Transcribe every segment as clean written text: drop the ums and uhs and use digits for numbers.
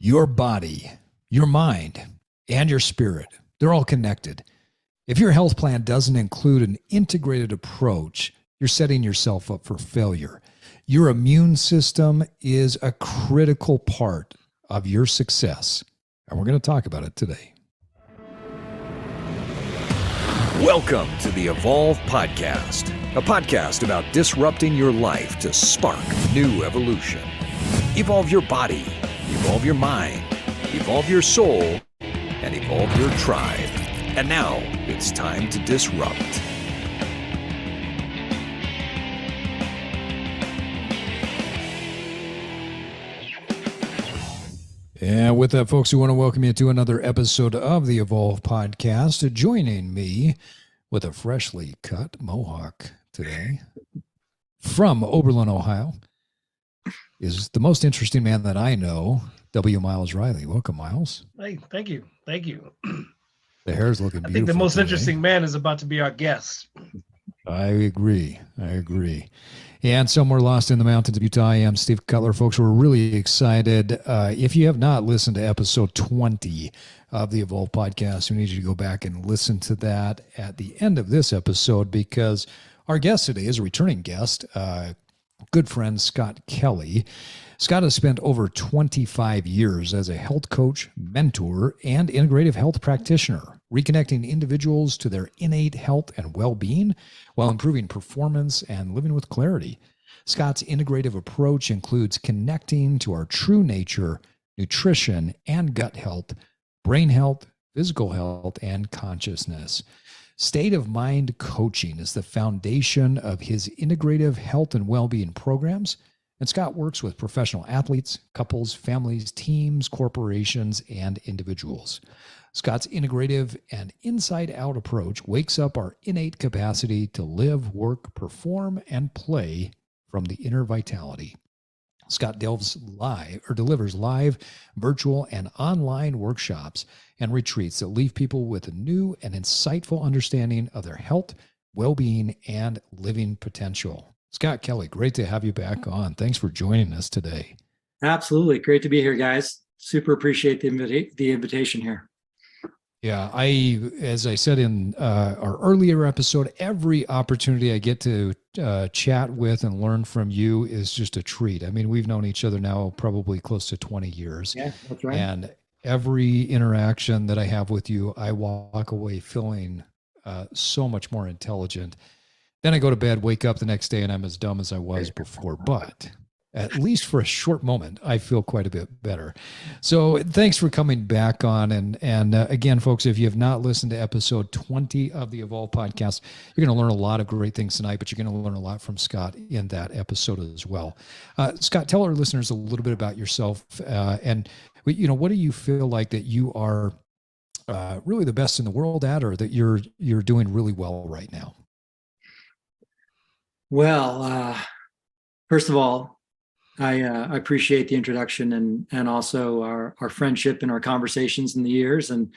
Your body, your mind, and your spirit, they're all connected. If your health plan doesn't include an integrated approach, you're setting yourself up for failure. Your immune system is a critical part of your success, and we're going to talk about it today. Welcome to the Evolve Podcast, a podcast about disrupting your life to spark new evolution. Evolve your body, evolve your mind, evolve your soul, and evolve your tribe. And now it's time to disrupt. And with that, folks, we want to welcome you to another episode of the Evolve Podcast. Joining me with a freshly cut mohawk today from Oberlin, Ohio, is the most interesting man that I know, W. Miles Riley. Welcome, Miles. Hey, thank you. Thank you. The hair's looking beautiful. I think the most today. interesting man is about to be our guest. I agree. And somewhere lost in the mountains of Utah, I am Steve Cutler. Folks, we're really excited. If you have not listened to episode 20 of the Evolve Podcast, we need you to go back and listen to that at the end of this episode, because our guest today is a returning guest, good friend Scott Kelly. Scott has spent over 25 years as a health coach, mentor, and integrative health practitioner, reconnecting individuals to their innate health and well-being while improving performance and living with clarity. Scott's integrative approach includes connecting to our true nature, nutrition and gut health, brain health, physical health, and consciousness. State of mind coaching is the foundation of his integrative health and well-being programs. And Scott works with professional athletes, couples, families, teams, corporations, and individuals. Scott's integrative and inside-out approach wakes up our innate capacity to live, work, perform, and play from the inner vitality. Scott delivers live, virtual, and online workshops and retreats that leave people with a new and insightful understanding of their health, well-being, and living potential. Scott Kelly, great to have you back on. Thanks for joining us today. Absolutely. Great to be here, guys. Super appreciate the invitation here. Yeah, as I said in our earlier episode, every opportunity I get to chat with and learn from you is just a treat. I mean, we've known each other now probably close to 20 years. Yeah, that's right. And every interaction that I have with you, I walk away feeling so much more intelligent. Then I go to bed, wake up the next day, and I'm as dumb as I was before. But at least for a short moment, I feel quite a bit better. So thanks for coming back on. And again, folks, if you have not listened to episode 20 of the Evolve Podcast, you're going to learn a lot of great things tonight, but you're going to learn a lot from Scott in that episode as well. Scott, tell our listeners a little bit about yourself. And, what do you feel like that you are really the best in the world at, or that you're doing really well right now? Well, first of all, I appreciate the introduction and also our friendship and our conversations in the years and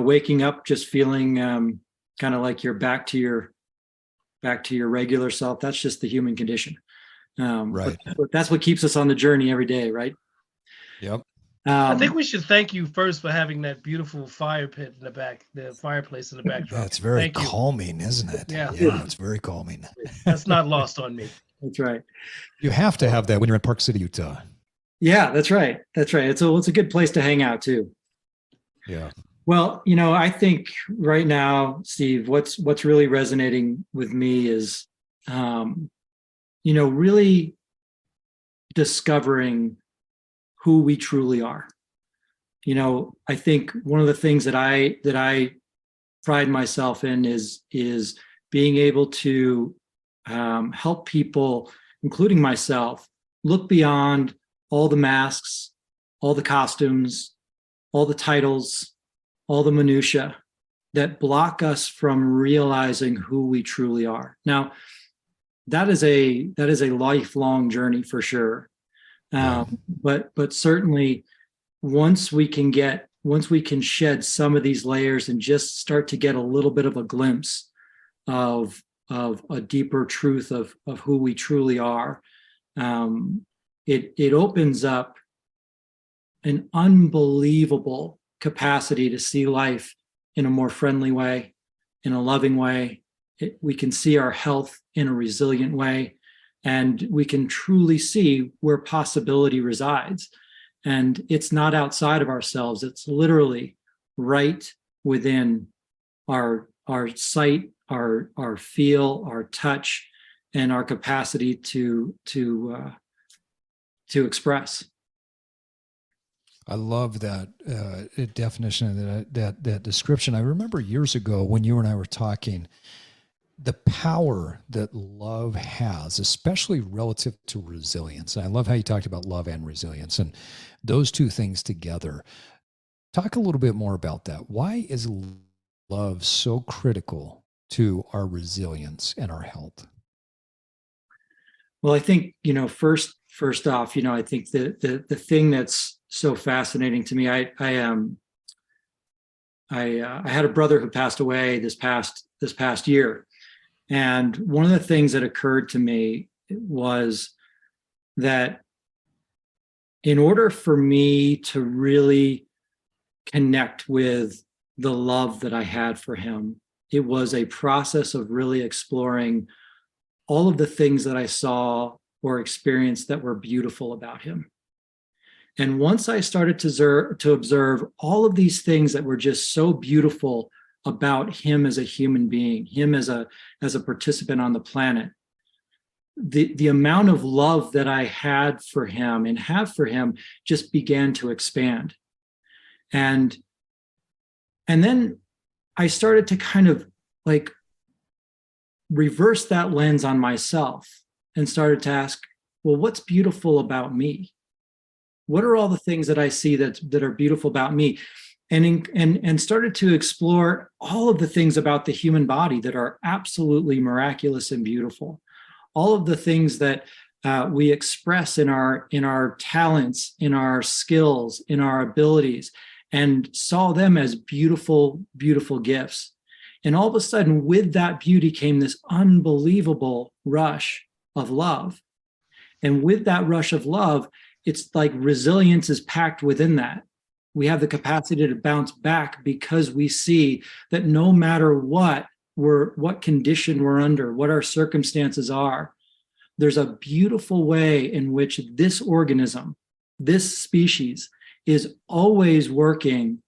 waking up just feeling kind of like you're back to your regular self. That's just the human condition. Right. But that's what keeps us on the journey every day, right? Yep. I think we should thank you first for having that beautiful fire pit in the back, the fireplace in the backdrop. That's very calming, isn't it? Yeah, it's very calming. That's not lost on me. That's right. You have to have that when you're in Park City, Utah. Yeah, that's right. It's a good place to hang out too. Yeah. Well, I think right now, Steve, what's really resonating with me is, really discovering who we truly are. I think one of the things that I pride myself in is being able to help people, including myself, look beyond all the masks, all the costumes, all the titles, all the minutia that block us from realizing who we truly are. Now, that is a lifelong journey for sure. But certainly once we can shed some of these layers and just start to get a little bit of a glimpse of a deeper truth of who we truly are, it opens up an unbelievable capacity to see life in a more friendly way, in a loving way. We can see our health in a resilient way, and we can truly see where possibility resides. And it's not outside of ourselves. It's literally right within our sight, our feel, our touch, and our capacity to express. I love that definition, that description. I remember years ago when you and I were talking, the power that love has, especially relative to resilience. And I love how you talked about love and resilience and those two things together. Talk a little bit more about that. Why is love so critical to our resilience and our health? Well, I think, first off, I think the thing that's so fascinating to me, I had a brother who passed away this past year. And one of the things that occurred to me was that in order for me to really connect with the love that I had for him, it was a process of really exploring all of the things that I saw or experienced that were beautiful about him. And once I started to observe all of these things that were just so beautiful about him as a human being, him as a participant on the planet, the amount of love that I had for him and have for him just began to expand. And then I started to kind of like reverse that lens on myself and started to ask, well, what's beautiful about me? What are all the things that I see that are beautiful about me? And started to explore all of the things about the human body that are absolutely miraculous and beautiful. All of the things that we express in our talents, in our skills, in our abilities, and saw them as beautiful, beautiful gifts. And all of a sudden, with that beauty came this unbelievable rush of love. And with that rush of love, it's like resilience is packed within that. We have the capacity to bounce back because we see that no matter what condition we're under, what our circumstances are, there's a beautiful way in which this organism, this species, is always working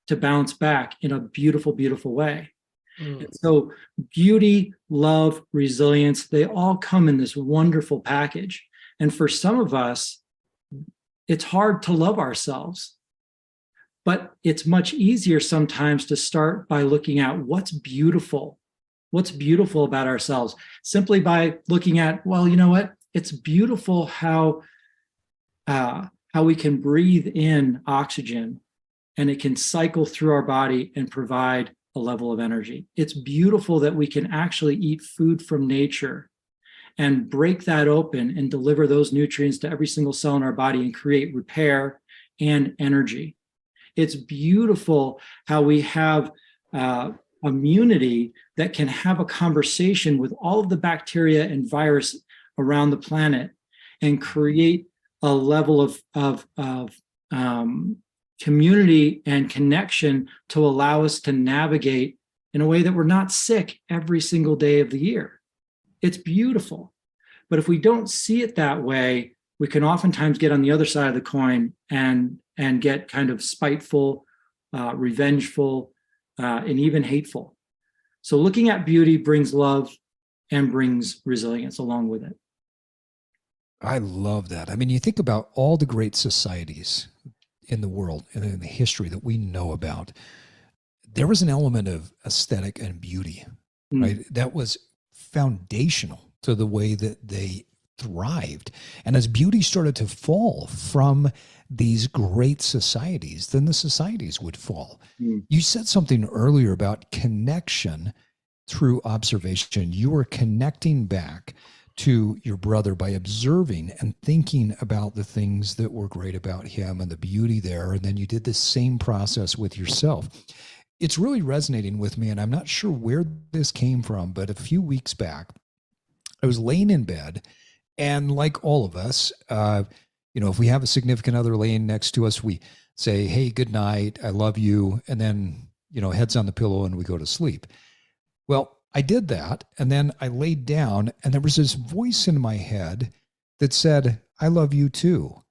to bounce back in a beautiful, beautiful way. And so beauty, love, resilience, they all come in this wonderful package. And for some of us, it's hard to love ourselves. But it's much easier sometimes to start by looking at what's beautiful about ourselves, simply by looking at, well, you know what? It's beautiful how we can breathe in oxygen and it can cycle through our body and provide a level of energy. It's beautiful that we can actually eat food from nature and break that open and deliver those nutrients to every single cell in our body and create repair and energy. It's beautiful how we have immunity that can have a conversation with all of the bacteria and virus around the planet and create a level of community and connection to allow us to navigate in a way that we're not sick every single day of the year. It's beautiful. But if we don't see it that way, we can oftentimes get on the other side of the coin and get kind of spiteful, revengeful, and even hateful. So looking at beauty brings love and brings resilience along with it. I love that. I mean, you think about all the great societies in the world and in the history that we know about. There was an element of aesthetic and beauty, right? That was foundational to the way that they thrived. And as beauty started to fall from these great societies, then the societies would fall. You said something earlier about connection through observation. You were connecting back to your brother by observing and thinking about the things that were great about him and the beauty there. And then you did the same process with yourself. It's really resonating with me, and I'm not sure where this came from, but a few weeks back, I was laying in bed, and like all of us, If we have a significant other laying next to us, we say, hey, good night, I love you, and then, heads on the pillow and we go to sleep. Well, I did that, and then I laid down, and there was this voice in my head that said, I love you too.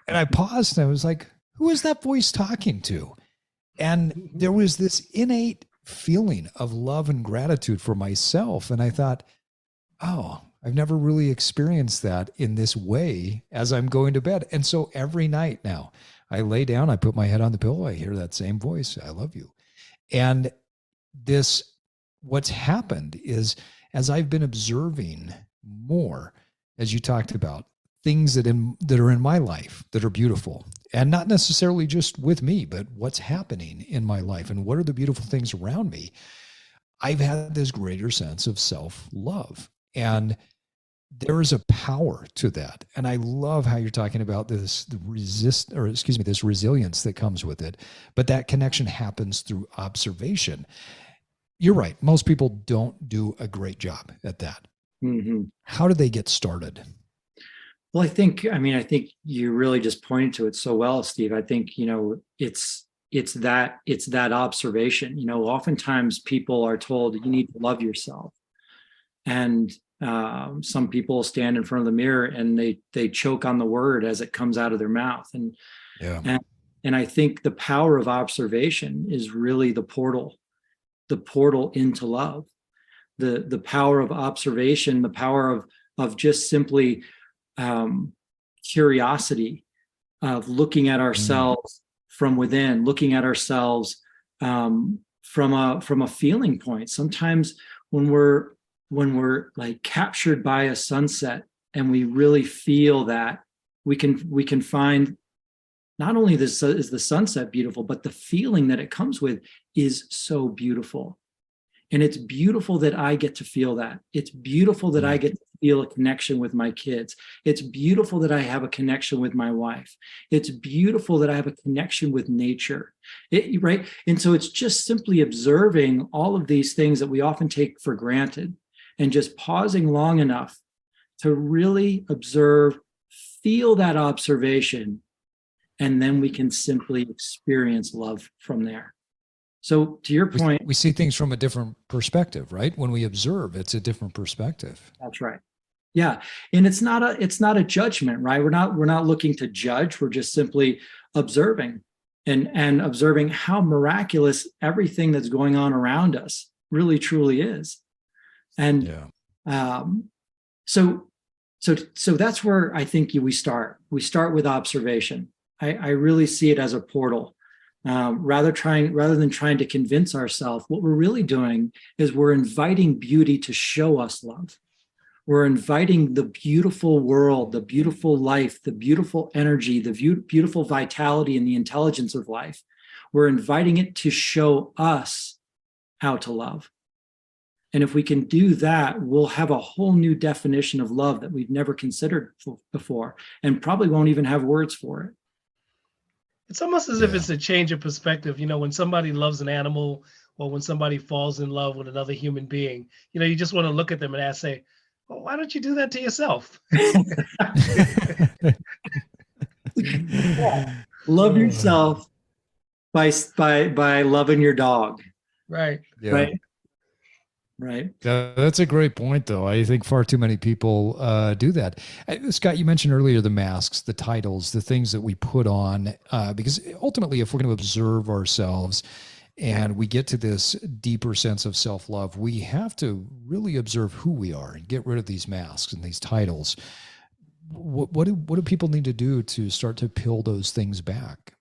And I paused and I was like, who is that voice talking to? And there was this innate feeling of love and gratitude for myself. And I thought, oh, I've never really experienced that in this way as I'm going to bed. And so every night now, I lay down, I put my head on the pillow, I hear that same voice, I love you. And what's happened is, as I've been observing more, as you talked about, things that are in my life that are beautiful, and not necessarily just with me, but what's happening in my life and what are the beautiful things around me, I've had this greater sense of self-love. And there is a power to that. And I love how you're talking about this resilience that comes with it. But that connection happens through observation. You're right. Most people don't do a great job at that. Mm-hmm. How do they get started? Well, I think you really just pointed to it so well, Steve. I think, it's that observation. Oftentimes people are told you need to love yourself. And some people stand in front of the mirror and they choke on the word as it comes out of their mouth. And I think the power of observation is really the portal into love. The power of observation, the power of just simply curiosity, of looking at ourselves from within, looking at ourselves from a feeling point. Sometimes when we're like captured by a sunset and we really feel that, we can find not only is the sunset beautiful, but the feeling that it comes with is so beautiful. And it's beautiful that I get to feel that. It's beautiful that I get to feel a connection with my kids. It's beautiful that I have a connection with my wife. It's beautiful that I have a connection with nature, right? And so it's just simply observing all of these things that we often take for granted and just pausing long enough to really observe, feel that observation, and then we can simply experience love from there. So to your point, we see things from a different perspective, right? When we observe, it's a different perspective. That's right. Yeah. And it's not a judgment, right? We're not looking to judge. We're just simply observing and observing how miraculous everything that's going on around us really truly is. And so that's where I think we start. We start with observation. I really see it as a portal. Rather than trying to convince ourselves, what we're really doing is we're inviting beauty to show us love. We're inviting the beautiful world, the beautiful life, the beautiful energy, the beautiful vitality and the intelligence of life. We're inviting it to show us how to love. And if we can do that, we'll have a whole new definition of love that we've never considered before, and probably won't even have words for it. It's almost as if it's a change of perspective. When somebody loves an animal or when somebody falls in love with another human being, you just want to look at them and say, well, why don't you do that to yourself? Love yourself by loving your dog. Right. Yeah. Right. That's a great point, though. I think far too many people do that. Scott, you mentioned earlier the masks, the titles, the things that we put on, because ultimately, if we're going to observe ourselves and we get to this deeper sense of self-love, we have to really observe who we are and get rid of these masks and these titles. What do people need to do to start to peel those things back?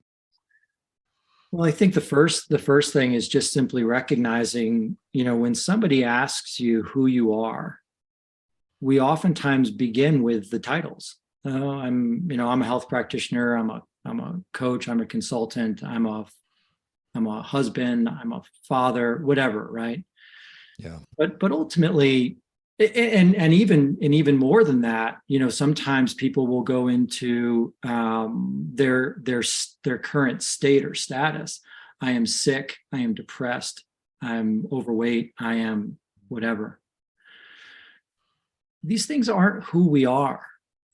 Well, I think the first thing is just simply recognizing, when somebody asks you who you are, we oftentimes begin with the titles. I'm a health practitioner. I'm a coach. I'm a consultant. I'm a husband. I'm a father. Whatever, right? Yeah. But ultimately, and even more than that, sometimes people will go into their current state or status. I am sick. I am depressed. I'm overweight. I am whatever. These things aren't who we are.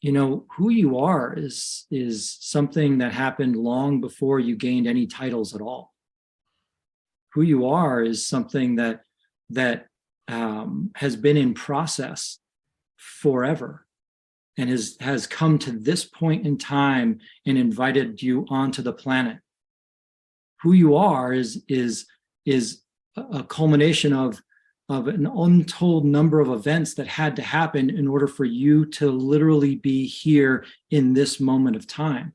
who you are is something that happened long before you gained any titles at all. Who you are is something that has been in process forever, and has come to this point in time and invited you onto the planet. Who you are is a culmination of an untold number of events that had to happen in order for you to literally be here in this moment of time.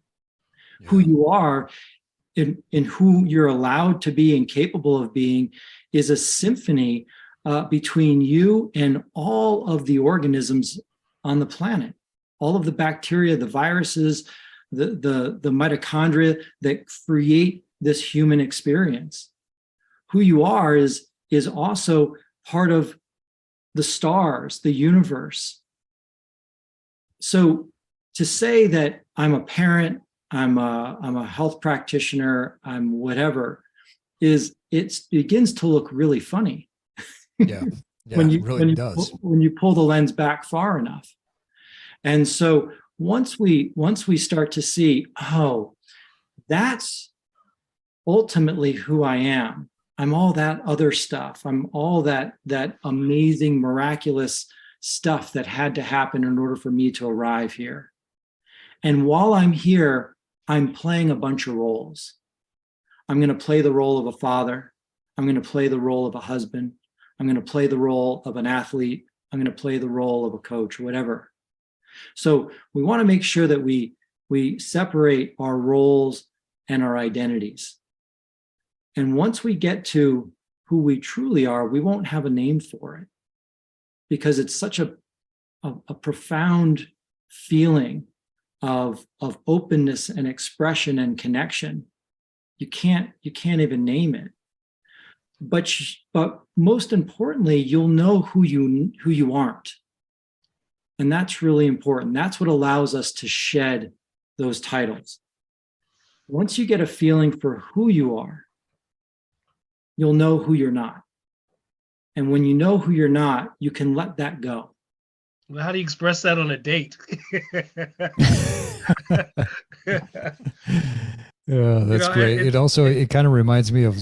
Yeah. Who you are and who you're allowed to be and capable of being is a symphony between you and all of the organisms on the planet, all of the bacteria, the viruses, the mitochondria that create this human experience. Who you are is also part of the stars, the universe. So to say that I'm a parent, I'm a health practitioner, I'm whatever, it begins to look really funny. Yeah, it really does. When you pull the lens back far enough. And so once we start to see, oh, that's ultimately who I am. I'm all that other stuff. I'm all that amazing, miraculous stuff that had to happen in order for me to arrive here. And while I'm here, I'm playing a bunch of roles. I'm going to play the role of a father. I'm going to play the role of a husband. I'm going to play the role of an athlete. I'm going to play the role of a coach, whatever. So we want to make sure that we separate our roles and our identities. And once we get to who we truly are, we won't have a name for it, because it's such a profound feeling of openness and expression and connection. You can't even name it. But most importantly, you'll know who you aren't. And that's really important. That's what allows us to shed those titles. Once you get a feeling for who you are, you'll know who you're not. And when you know who you're not, you can let that go. Well, how do you express that on a date? Yeah, that's great. It kind of reminds me of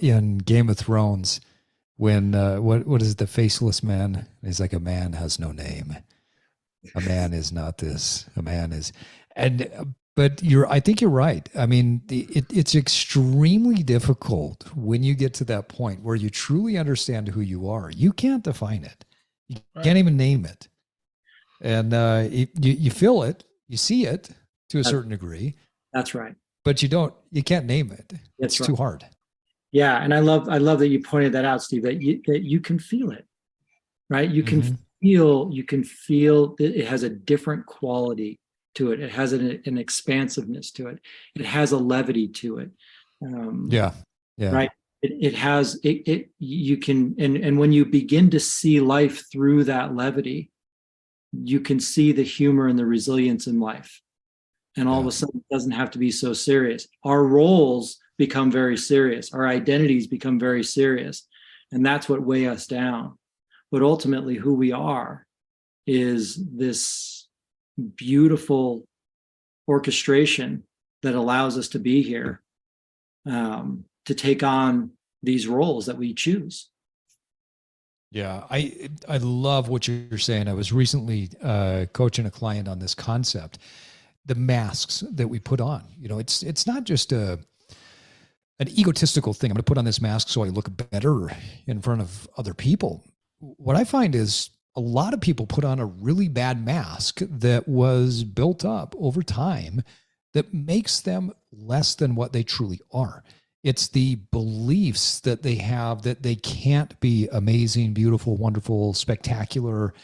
in Game of Thrones when what is the faceless man? He's like, a man has no name. A man is not this. A man is, but I think you're right. I mean, it's extremely difficult when you get to that point where you truly understand who you are. You can't define it. You can't even name it. And you feel it, you see it to a certain degree. That's right. But you can't name it. It's too hard. Yeah. And I love that you pointed that out, Steve, that you can feel it, right? You can feel that it has a different quality to it. It has an expansiveness to it. It has a levity to it. Yeah. Right. You can, and when you begin to see life through that levity, you can see the humor and the resilience in life. And all of a sudden, it doesn't have to be so serious. Our roles become very serious. Our identities become very serious. And that's what weigh us down. But ultimately, who we are is this beautiful orchestration that allows us to be here, to take on these roles that we choose. Yeah, I love what you're saying. I was recently coaching a client on this concept, the masks that we put on. It's not just an egotistical thing. I'm going to put on this mask so I look better in front of other people. What I find is a lot of people put on a really bad mask that was built up over time that makes them less than what they truly are. It's the beliefs that they have that they can't be amazing, beautiful, wonderful, spectacular.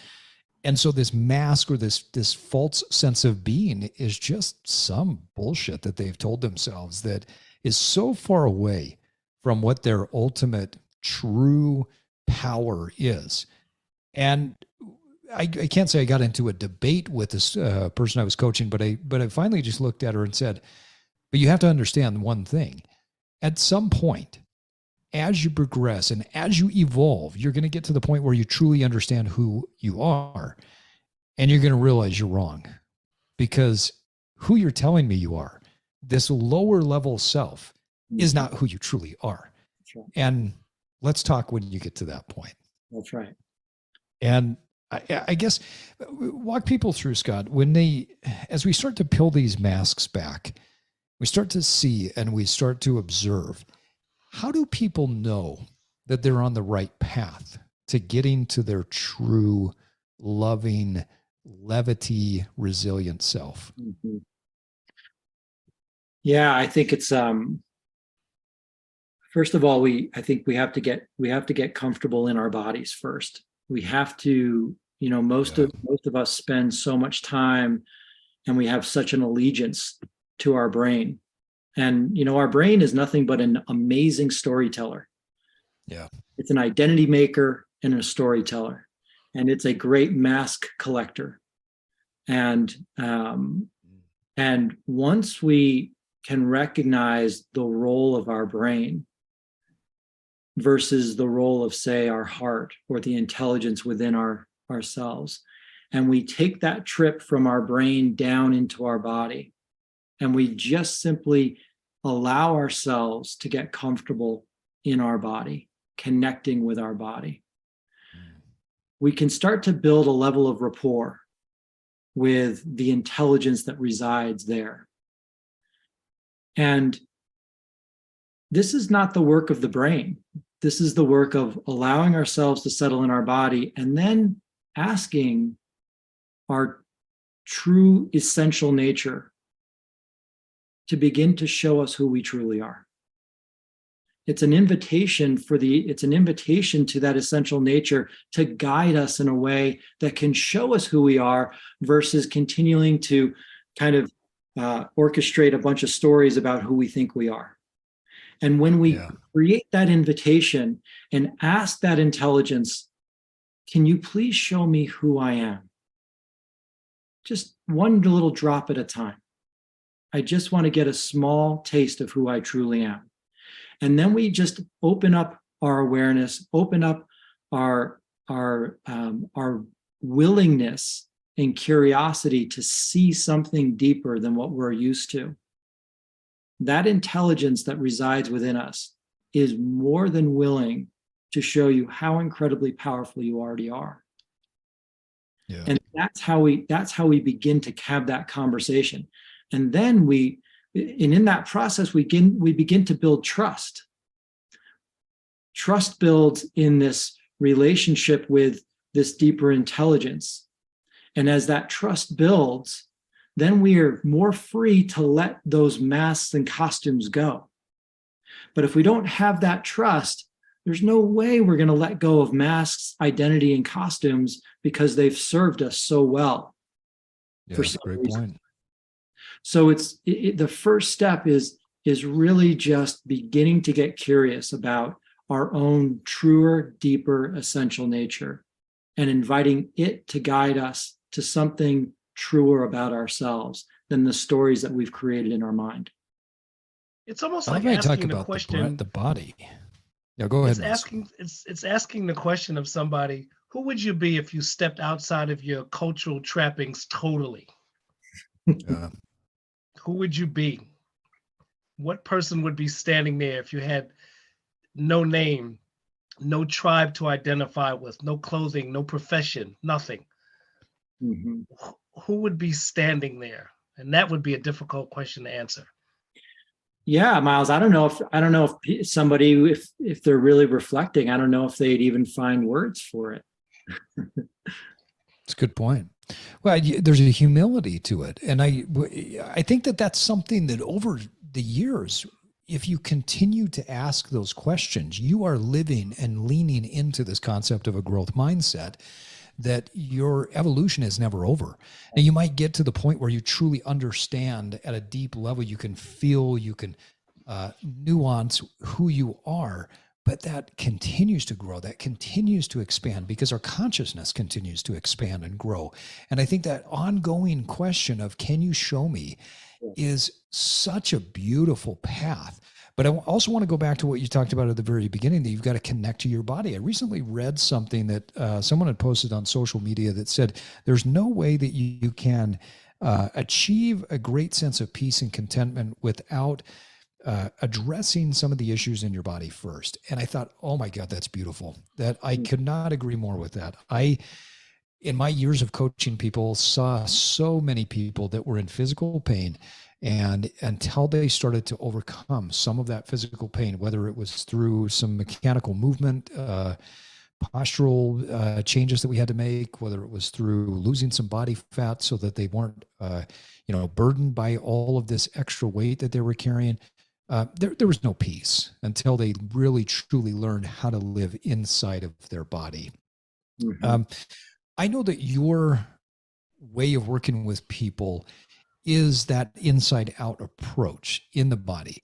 And so this mask or this false sense of being is just some bullshit that they've told themselves that is so far away from what their ultimate true power is. And I can't say I got into a debate with this person I was coaching, but I finally just looked at her and said, but you have to understand one thing. At some point, as you progress and as you evolve, you're going to get to the point where you truly understand who you are. And you're going to realize you're wrong, because who you're telling me you are, this lower level self, is not who you truly are. That's right. And let's talk when you get to that point. That's right. And I guess walk people through, Scott, as we start to peel these masks back, we start to see and we start to observe, how do people know that they're on the right path to getting to their true, loving, levity, resilient self? Mm-hmm. Yeah, I think it's first of all, I think we have to get comfortable in our bodies first. We have to, most of us spend so much time, and we have such an allegiance to our brain. And our brain is nothing but an amazing storyteller. Yeah. It's an identity maker and a storyteller. And it's a great mask collector. And once we can recognize the role of our brain versus the role of, say, our heart or the intelligence within ourselves, and we take that trip from our brain down into our body, and we just simply allow ourselves to get comfortable in our body, connecting with our body, we can start to build a level of rapport with the intelligence that resides there. And this is not the work of the brain. This is the work of allowing ourselves to settle in our body and then asking our true essential nature to begin to show us who we truly are. It's an invitation to that essential nature to guide us in a way that can show us who we are, versus continuing to kind of orchestrate a bunch of stories about who we think we are. And when we create that invitation and ask that intelligence, can you please show me who I am? Just one little drop at a time. I just want to get a small taste of who I truly am. And then we just open up our awareness, open up our willingness and curiosity to see something deeper than what we're used to. That intelligence that resides within us is more than willing to show you how incredibly powerful you already are. Yeah. And that's how we begin to have that conversation. And then in that process, we begin to build trust. Trust builds in this relationship with this deeper intelligence. And as that trust builds, then we are more free to let those masks and costumes go. But if we don't have that trust, there's no way we're going to let go of masks, identity, and costumes, because they've served us so well. Yeah, for some great reason. Point. So the first step is really just beginning to get curious about our own truer, deeper, essential nature, and inviting it to guide us to something truer about ourselves than the stories that we've created in our mind. It's almost like asking the question. The body. Yeah, go ahead. It's asking the question of somebody: who would you be if you stepped outside of your cultural trappings totally? Who would you be? What person would be standing there if you had no name, no tribe to identify with, no clothing, no profession, nothing? Mm-hmm. Who would be standing there? And that would be a difficult question to answer. Yeah, Miles, I don't know if somebody, if they're really reflecting, I don't know if they'd even find words for it. It's a good point. Well, there's a humility to it. And I think that's something that over the years, if you continue to ask those questions, you are living and leaning into this concept of a growth mindset, that your evolution is never over. And you might get to the point where you truly understand at a deep level, you can feel, you can nuance who you are, but that continues to grow, that continues to expand, because our consciousness continues to expand and grow. And I think that ongoing question of, can you show me, is such a beautiful path. But I also want to go back to what you talked about at the very beginning, that you've got to connect to your body. I recently read something that someone had posted on social media that said there's no way that you can achieve a great sense of peace and contentment without addressing some of the issues in your body first. And I thought, oh my God, that's beautiful. That I could not agree more with that. In my years of coaching people, saw so many people that were in physical pain, and until they started to overcome some of that physical pain, whether it was through some mechanical movement, postural changes that we had to make, whether it was through losing some body fat so that they weren't, burdened by all of this extra weight that they were carrying, there was no peace until they really truly learned how to live inside of their body. Mm-hmm. I know that your way of working with people is that inside out approach in the body.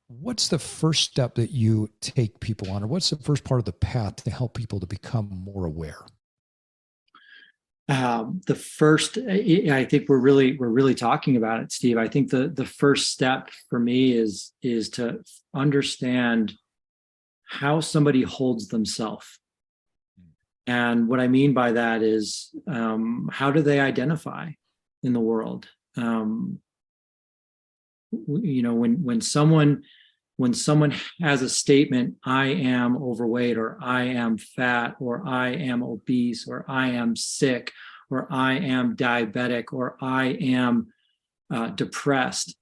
What's the first step that you take people on, or what's the first part of the path to help people to become more aware? The first, I think we're really talking about it, Steve. I think the first step for me is to understand how somebody holds themselves. And what I mean by that is, how do they identify in the world? When someone has a statement, I am overweight, or I am fat, or I am obese, or I am sick, or I am diabetic, or I am depressed,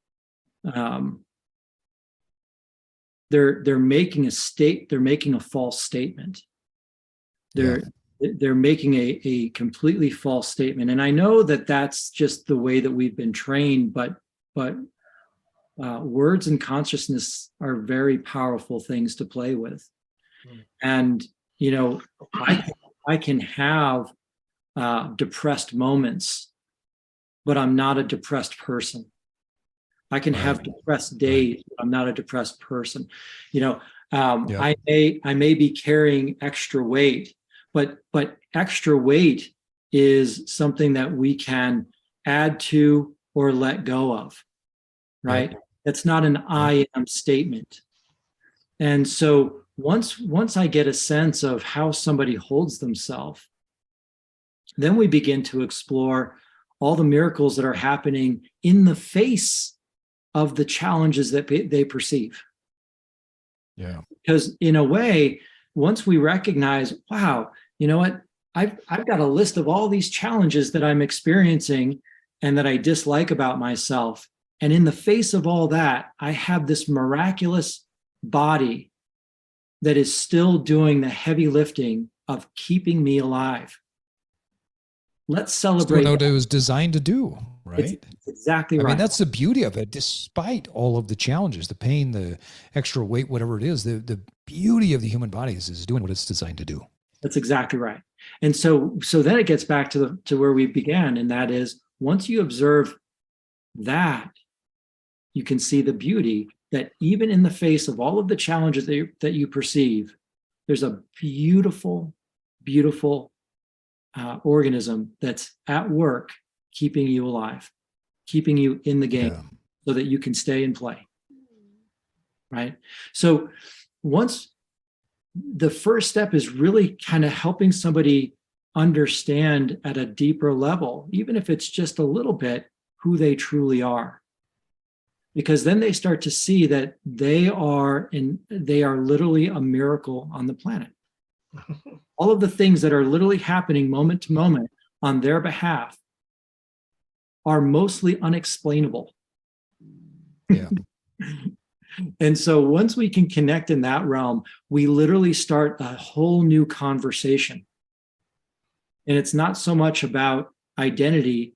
they're making a false statement. They're making a completely false statement. And I know that that's just the way that we've been trained, but words and consciousness are very powerful things to play with. And, I can have depressed moments, but I'm not a depressed person. I can have depressed days, but I'm not a depressed person. I may be carrying extra weight, but extra weight is something that we can add to or let go of, right? Yep. That's not an I am statement. And so once I get a sense of how somebody holds themselves, then we begin to explore all the miracles that are happening in the face of the challenges that they perceive. Yeah. Because in a way, once we recognize, wow, you know what, I've got a list of all these challenges that I'm experiencing and that I dislike about myself. And in the face of all that, I have this miraculous body that is still doing the heavy lifting of keeping me alive. Let's celebrate. That's what it was designed to do, right? It's exactly right. I mean, that's the beauty of it. Despite all of the challenges, the pain, the extra weight, whatever it is, the beauty of the human body is doing what it's designed to do. That's exactly right. And so then it gets back to where we began, and that is, once you observe that, you can see the beauty that even in the face of all of the challenges that you perceive, there's a beautiful, beautiful organism that's at work, keeping you alive, keeping you in the game, so that you can stay and play. Right? So once the first step is really kind of helping somebody understand at a deeper level, even if it's just a little bit, who they truly are. Because then they start to see that they are literally a miracle on the planet. All of the things that are literally happening moment to moment on their behalf are mostly unexplainable. Yeah. And so once we can connect in that realm, we literally start a whole new conversation. And it's not so much about identity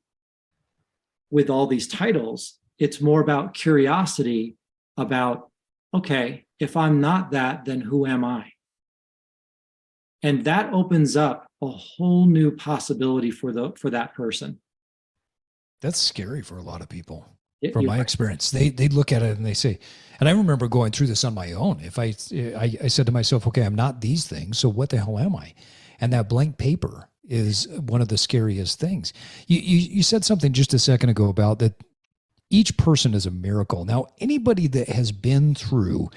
with all these titles. It's more about curiosity about, okay, if I'm not that, then who am I? And that opens up a whole new possibility for that person. That's scary for a lot of people. From my experience, they look at it and they say, and I remember going through this on my own. If I said to myself, okay, I'm not these things, so what the hell am I? And that blank paper is one of the scariest things. You said something just a second ago about that each person is a miracle. Now, anybody that has been through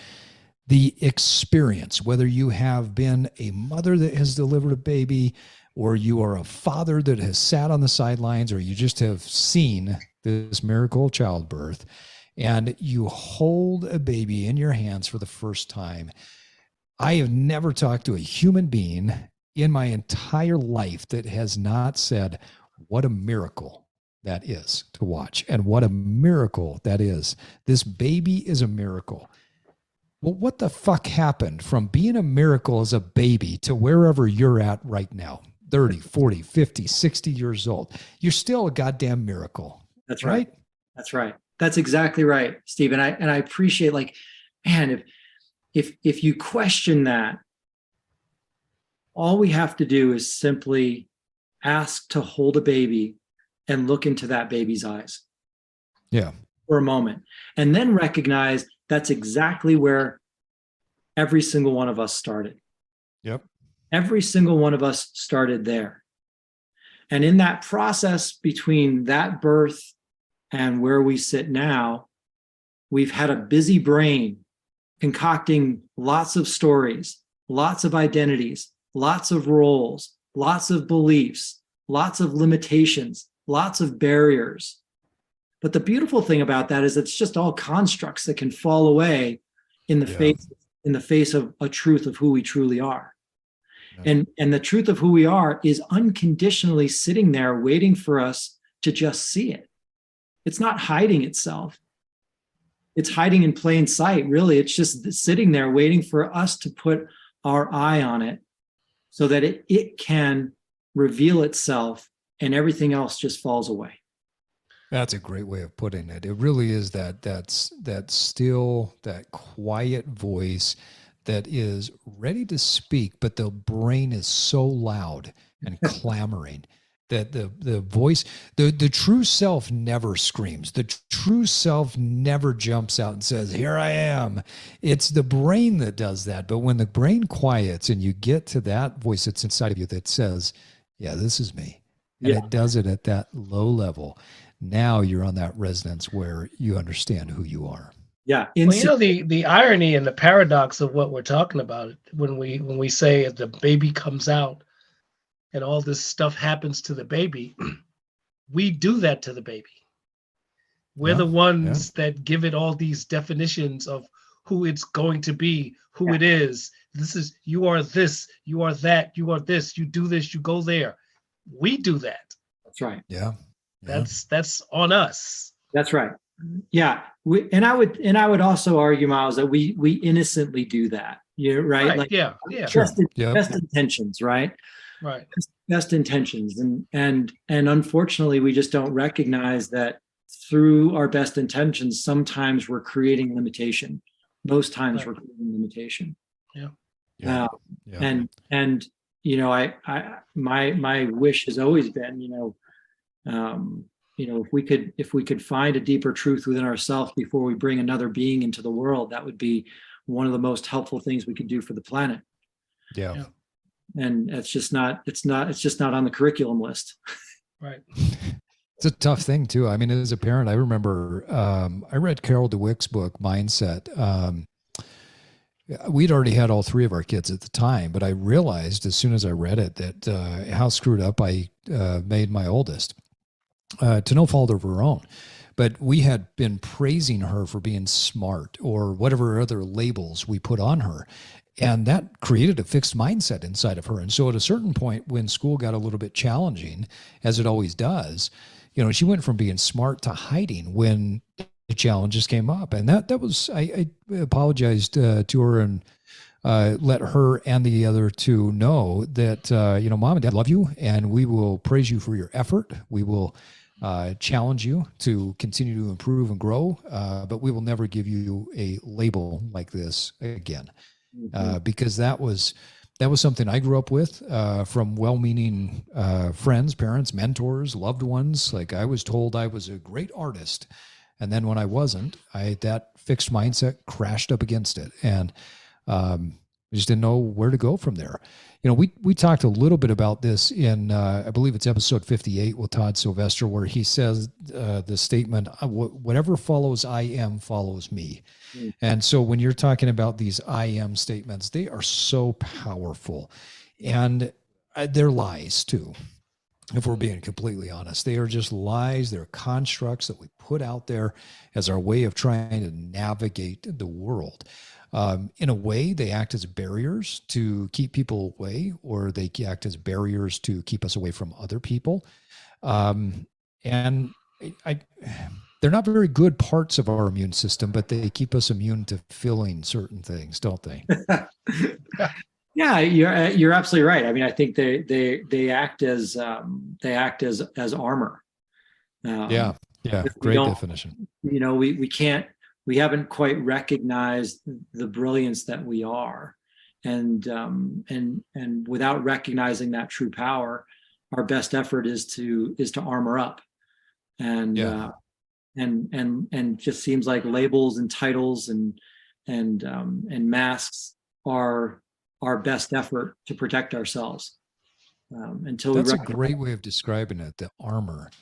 the experience, whether you have been a mother that has delivered a baby, or you are a father that has sat on the sidelines, or you just have seen this miracle of childbirth, and you hold a baby in your hands for the first time. I have never talked to a human being in my entire life that has not said, what a miracle that is to watch, and what a miracle that is. This baby is a miracle. Well, what the fuck happened from being a miracle as a baby to wherever you're at right now? 30, 40, 50, 60 years old. You're still a goddamn miracle. That's right. That's right. That's exactly right, Steve. And I appreciate, like, man, if you question that, all we have to do is simply ask to hold a baby and look into that baby's eyes. Yeah. For a moment. And then recognize that's exactly where every single one of us started. Yep. Every single one of us started there. And in that process between that birth and where we sit now, we've had a busy brain concocting lots of stories, lots of identities, lots of roles, lots of beliefs, lots of limitations, lots of barriers. But the beautiful thing about that is it's just all constructs that can fall away in the face of a truth of who we truly are. Yeah. And the truth of who we are is unconditionally sitting there waiting for us to just see it. It's not hiding itself. It's hiding in plain sight, really. It's just sitting there waiting for us to put our eye on it so that it can reveal itself, and everything else just falls away. That's a great way of putting it. It really is that still, that quiet voice that is ready to speak, but the brain is so loud and clamoring that the voice, the true self never screams. The true self never jumps out and says, here I am. It's the brain that does that. But when the brain quiets and you get to that voice that's inside of you that says, yeah, this is me. And it does it at that low level. Now you're on that resonance where you understand who you are. Yeah. Well, you know, the irony and the paradox of what we're talking about when we say the baby comes out and all this stuff happens to the baby, we do that to the baby. We're the ones that give it all these definitions of who it's going to be, who it is. This is, you are this, you are that, you are this, you do this, you go there. We do that. That's right. Yeah. That's on us. That's right. Yeah. I would also argue, Miles, that we innocently do that. Right. Like, yeah. Best intentions, right? Right. Best intentions. And unfortunately, we just don't recognize that through our best intentions, sometimes we're creating limitation. Most times we're creating limitation. Yeah. And you know, my wish has always been, if we could find a deeper truth within ourselves before we bring another being into the world, that would be one of the most helpful things we could do for the planet. Yeah. And it's just not on the curriculum list. Right. It's a tough thing too. I mean, as a parent, I remember I read Carol DeWick's book, Mindset. We'd already had all three of our kids at the time, but I realized as soon as I read it that how screwed up I made my oldest, to no fault of her own. But we had been praising her for being smart or whatever other labels we put on her. And that created a fixed mindset inside of her. And so at a certain point, when school got a little bit challenging, as it always does, she went from being smart to hiding when the challenges came up. And that was, I apologized to her and let her and the other two know that, Mom and Dad love you, and we will praise you for your effort. We will challenge you to continue to improve and grow, but we will never give you a label like this again. Because that was something I grew up with from well-meaning friends, parents, mentors, loved ones. Like, I was told I was a great artist, and then when I wasn't, that fixed mindset crashed up against it. And We just didn't know where to go from there. You know, we talked a little bit about this in, I believe it's episode 58 with Todd Sylvester, where he says the statement, whatever follows I am follows me. Mm. And so when you're talking about these I am statements, they are so powerful, and they're lies too. If we're being completely honest, they are just lies. They're constructs that we put out there as our way of trying to navigate the world. In a way, they act as barriers to keep people away, or they act as barriers to keep us away from other people. And they're not very good parts of our immune system, but they keep us immune to feeling certain things, don't they? Yeah, you're absolutely right. I mean, I think they act as armor. Yeah, great definition. You know, we haven't quite recognized the brilliance that we are, and without recognizing that true power, our best effort is to armor up, and just seems like labels and titles and masks are our best effort to protect ourselves. Until that's a great way of describing it. The armor,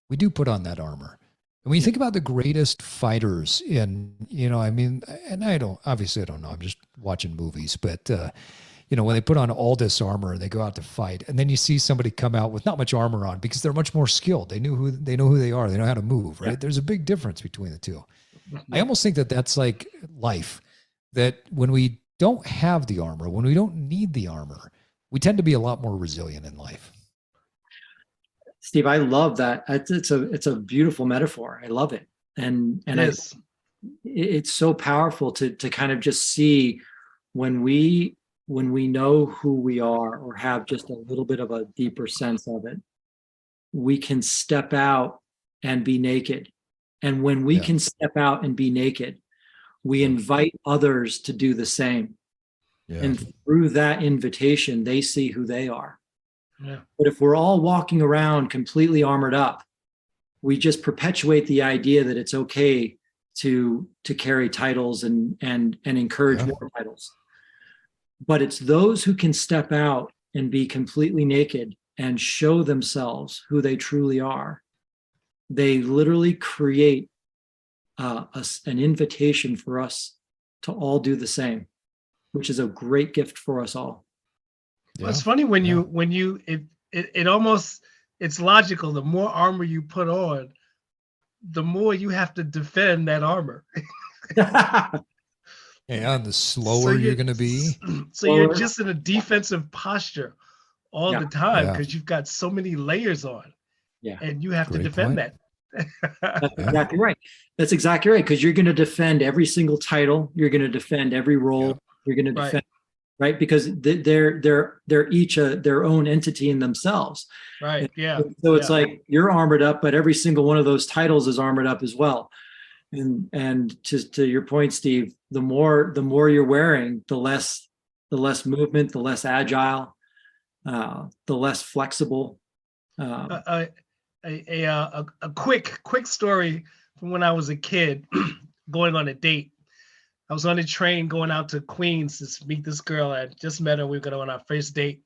we do put on that armor. And when you think about the greatest fighters in, you know, I mean, and I don't know, I'm just watching movies, but, you know, when they put on all this armor and they go out to fight, and then you see somebody come out with not much armor on because they're much more skilled. They know who they are. They know how to move, right? Yeah. There's a big difference between the two. I almost think that that's like life, that when we don't have the armor, when we don't need the armor, we tend to be a lot more resilient in life. Steve, I love that. It's a beautiful metaphor. I love it. And it's so powerful to kind of just see when we know who we are, or have just a little bit of a deeper sense of it, we can step out and be naked. And when we can step out and be naked, we invite others to do the same. Yeah. And through that invitation, they see who they are. Yeah. But if we're all walking around completely armored up, we just perpetuate the idea that it's okay to carry titles and encourage more titles. But it's those who can step out and be completely naked and show themselves who they truly are. They literally create an invitation for us to all do the same, which is a great gift for us all. Well, it's funny when it almost, it's logical. The more armor you put on, the more you have to defend that armor. And the slower you're going to be. So you're just in a defensive posture all the time because you've got so many layers on. Yeah. And you have to defend that. That's exactly right. That's exactly right. Because you're going to defend every single title. You're going to defend every role. Yeah. You're going to defend, right? Because they're each their own entity in themselves. Right. Yeah. And so it's like you're armored up, but every single one of those titles is armored up as well. And to your point, Steve, the more you're wearing, the less movement, the less agile, the less flexible. A quick story from when I was a kid, going on a date. I was on a train going out to Queens to meet this girl. I just met her. We were going on our first date,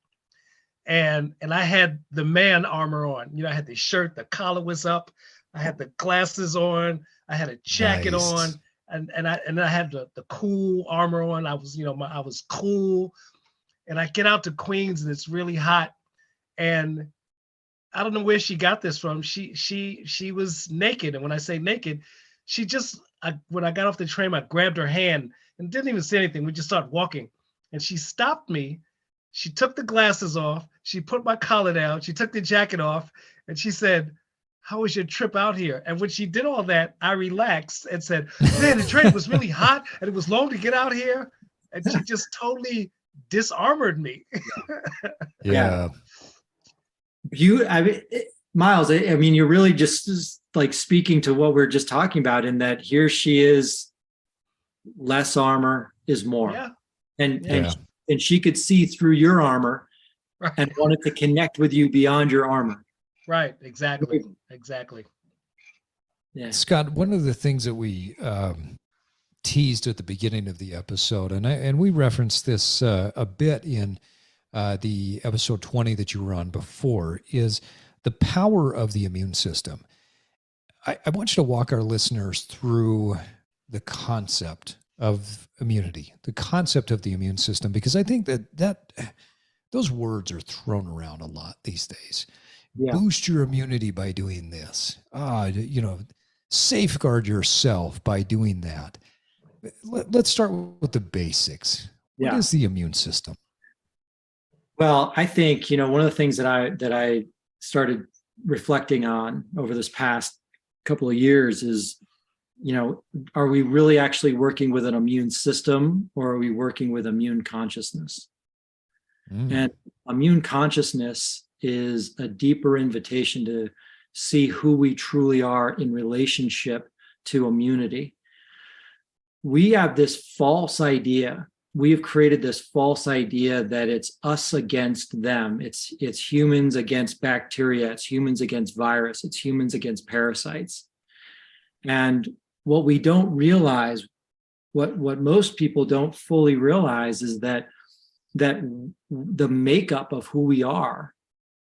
and I had the man armor on. You know, I had the shirt, the collar was up, I had the glasses on, I had a jacket on, and I had the cool armor on. I was, I was cool, and I get out to Queens and it's really hot, and I don't know where she got this from. She was naked, and when I say naked, she just. When I got off the train, I grabbed her hand and didn't even say anything. We just started walking, and she stopped me. She took the glasses off. She put my collar down. She took the jacket off, and she said, "How was your trip out here?" And when she did all that, I relaxed and said, "Man, the train was really hot, and it was long to get out here." And she just totally disarmored me. Yeah. Miles, I mean, you're really just like speaking to what we're just talking about, in that here she is, less armor is more. Yeah. And she could see through your armor and wanted to connect with you beyond your armor. Right. Exactly. Yeah. Scott, one of the things that we teased at the beginning of the episode, and we referenced this a bit in the episode 20 that you were on before, is the power of the immune system. I want you to walk our listeners through the concept of immunity, the concept of the immune system, because I think that those words are thrown around a lot these days. Yeah. Boost your immunity by doing this. Safeguard yourself by doing that. Let's start with the basics. What is the immune system? Well, I think, one of the things that I started reflecting on over this past couple of years is, are we really actually working with an immune system, or are we working with immune consciousness? And immune consciousness is a deeper invitation to see who we truly are in relationship to immunity. We have this false idea. We have created this false idea that it's us against them. It's humans against bacteria. It's humans against virus. It's humans against parasites. And what we don't realize, what most people don't fully realize, is that the makeup of who we are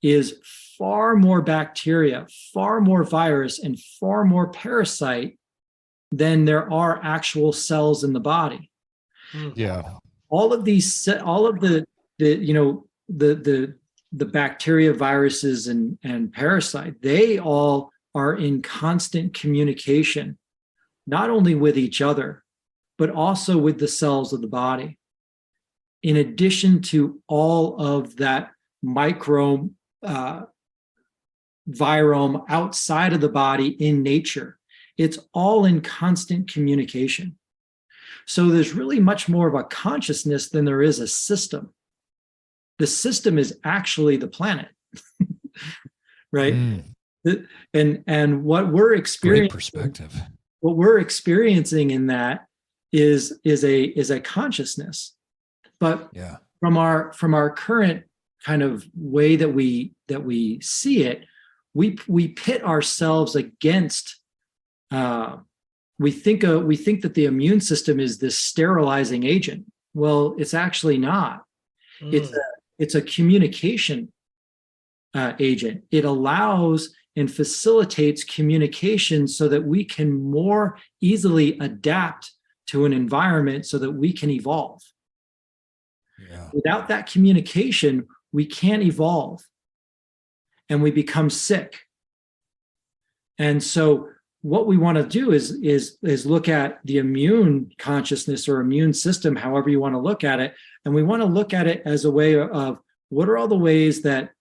is far more bacteria, far more virus, and far more parasite than there are actual cells in the body. Yeah. All of the bacteria, viruses, and parasite, they all are in constant communication, not only with each other, but also with the cells of the body. In addition to all of that microbiome outside of the body in nature, it's all in constant communication. So there's really much more of a consciousness than there is a system. The system is actually the planet, right? And what we're experiencing, great perspective. What we're experiencing in that is a consciousness. But from our current kind of way that we see it, we pit ourselves against. We think that the immune system is this sterilizing agent. Well, it's actually not. It's a communication agent. It allows and facilitates communication so that we can more easily adapt to an environment so that we can evolve. Yeah. Without that communication, we can't evolve, and we become sick. And so what we want to do is look at the immune consciousness or immune system, however you want to look at it. And we want to look at it as a way of, what are all the ways that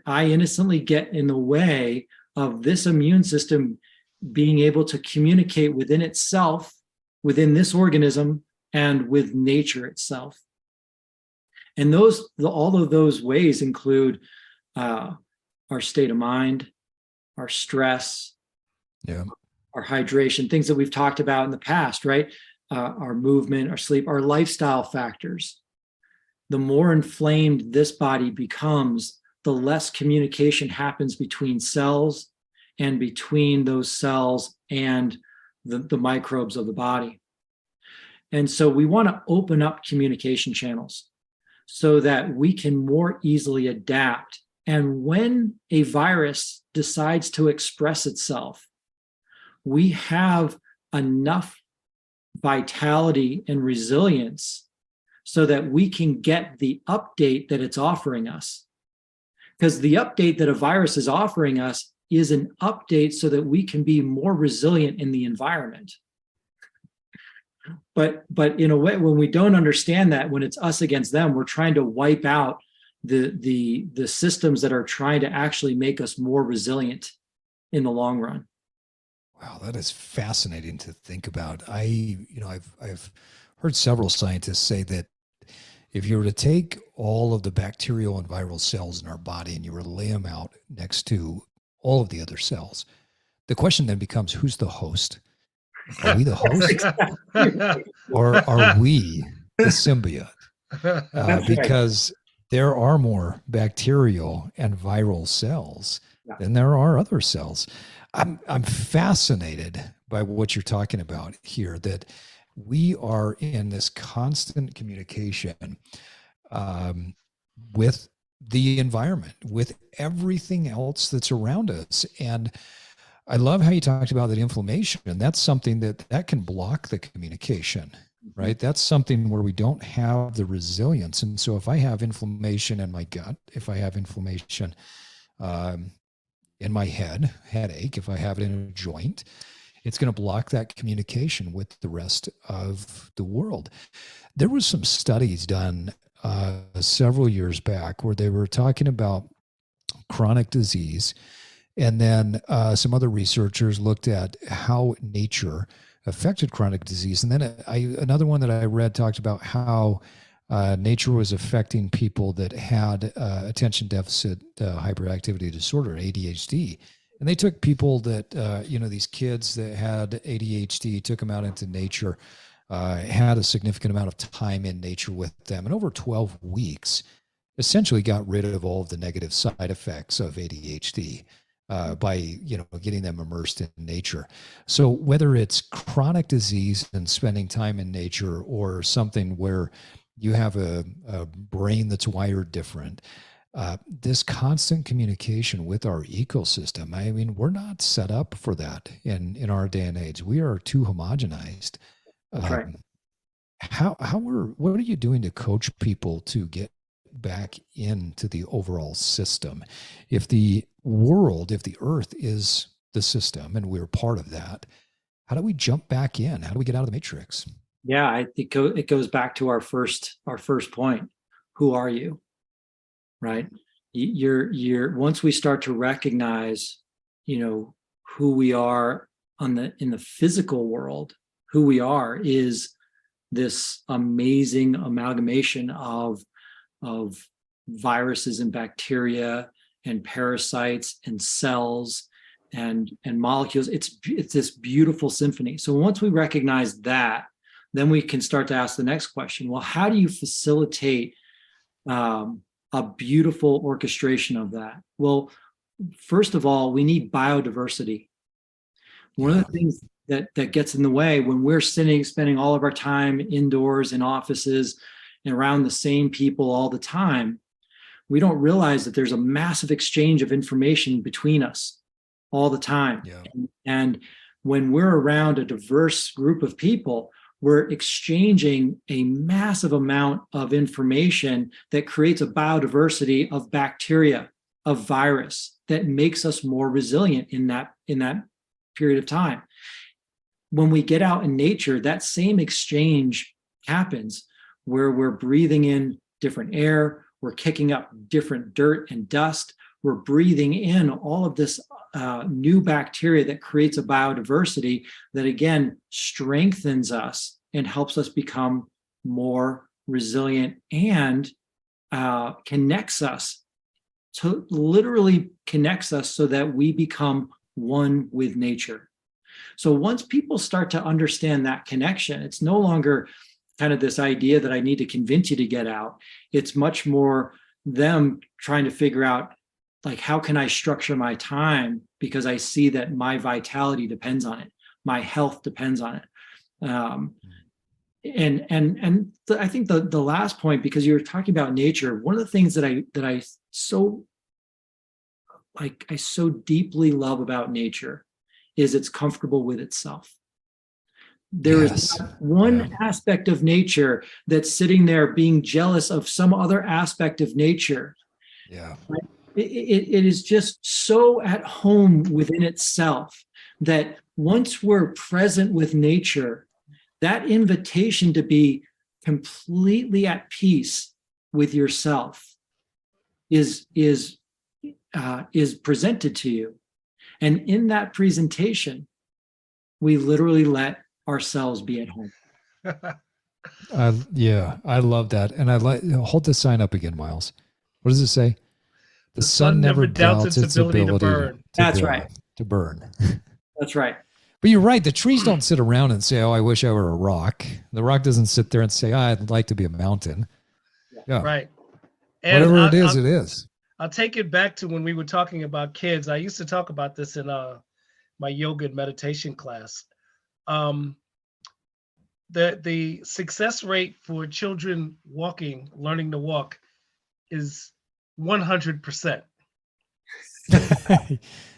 I innocently get in the way of this immune system being able to communicate within itself, within this organism, and with nature itself. And all of those ways include our state of mind, our stress, our hydration, things that we've talked about in the past, right? Our movement, our sleep, our lifestyle factors. The more inflamed this body becomes, the less communication happens between cells and between those cells and the microbes of the body. And so we want to open up communication channels so that we can more easily adapt. And when a virus decides to express itself, we have enough vitality and resilience so that we can get the update that it's offering us. Because the update that a virus is offering us is an update so that we can be more resilient in the environment. But in a way, when we don't understand that, when it's us against them, we're trying to wipe out the systems that are trying to actually make us more resilient in the long run. Wow, that is fascinating to think about. I've heard several scientists say that if you were to take all of the bacterial and viral cells in our body and you were to lay them out next to all of the other cells, the question then becomes, who's the host? Are we the host? Or are we the symbiote? Because there are more bacterial and viral cells than there are other cells. I'm fascinated by what you're talking about here, that we are in this constant communication with the environment, with everything else that's around us. And I love how you talked about that inflammation. And that's something that can block the communication, right? That's something where we don't have the resilience. And so if I have inflammation in my gut, if I have inflammation in my head, headache, if I have it in a joint, it's going to block that communication with the rest of the world. There was some studies done several years back where they were talking about chronic disease. And then some other researchers looked at how nature affected chronic disease. And then another one that I read talked about how nature was affecting people that had attention deficit hyperactivity disorder, ADHD. And they took people that, these kids that had ADHD, took them out into nature, had a significant amount of time in nature with them. And over 12 weeks, essentially got rid of all of the negative side effects of ADHD by, getting them immersed in nature. So whether it's chronic disease and spending time in nature or something where you have a brain that's wired different, this constant communication with our ecosystem, I mean, we're not set up for that in our day and age. We are too homogenized. That's right. What are you doing to coach people to get back into the overall system? If the earth is the system and we're part of that, how do we jump back in? How do we get out of the matrix? Yeah, I think it goes back to our first point. Who are you? Right? You're once we start to recognize, who we are in the physical world, who we are is this amazing amalgamation of viruses and bacteria and parasites and cells and molecules. It's this beautiful symphony. So once we recognize that, then we can start to ask the next question. Well, how do you facilitate a beautiful orchestration of that? Well, first of all, we need biodiversity. One of the things that gets in the way when we're spending all of our time indoors in offices and around the same people all the time, we don't realize that there's a massive exchange of information between us all the time. Yeah. And when we're around a diverse group of people, we're exchanging a massive amount of information that creates a biodiversity of bacteria, of virus, that makes us more resilient in that period of time. When we get out in nature, that same exchange happens where we're breathing in different air, we're kicking up different dirt and dust, we're breathing in all of this new bacteria that creates a biodiversity that, again, strengthens us and helps us become more resilient and connects us so that we become one with nature. So once people start to understand that connection, it's no longer kind of this idea that I need to convince you to get out. It's much more them trying to figure out, like, how can I structure my time, because I see that my vitality depends on it, my health depends on it. I think the last point, because you were talking about nature, one of the things that I so deeply love about nature is it's comfortable with itself. There is one aspect of nature that's sitting there being jealous of some other aspect of nature. Yeah. Right? It is just so at home within itself that once we're present with nature, that invitation to be completely at peace with yourself is presented to you. And in that presentation, we literally let ourselves be at home. I love that. And hold the sign up again, Miles. What does it say? The sun never doubts its ability to burn. That's right. To burn. That's right. But you're right. The trees don't sit around and say, "Oh, I wish I were a rock." The rock doesn't sit there and say, "Oh, I'd like to be a mountain." Yeah. Right. And whatever it is. I'll take it back to when we were talking about kids. I used to talk about this in my yoga and meditation class. the success rate for children walking, learning to walk, is 100%.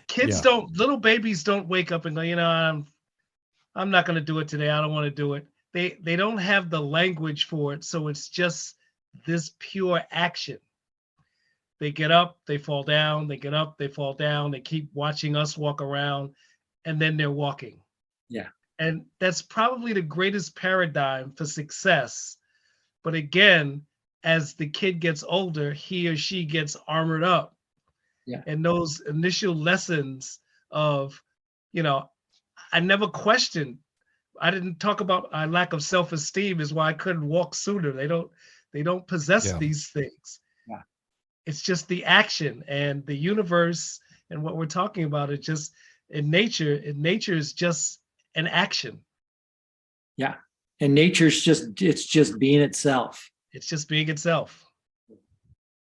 Kids don't, little babies don't wake up and go, I'm not going to do it today. I don't want to do it. They don't have the language for it, so it's just this pure action. They get up, they fall down, they get up, they fall down, they keep watching us walk around, and then they're walking. Yeah. And that's probably the greatest paradigm for success. But again, as the kid gets older, he or she gets armored up. Yeah. And those initial lessons of, I never questioned. I didn't talk about my lack of self-esteem is why I couldn't walk sooner. They don't possess these things. Yeah. It's just the action, and the universe and what we're talking about is just in nature. In nature is just an action. Yeah. And nature's it's just being itself. It's just being itself.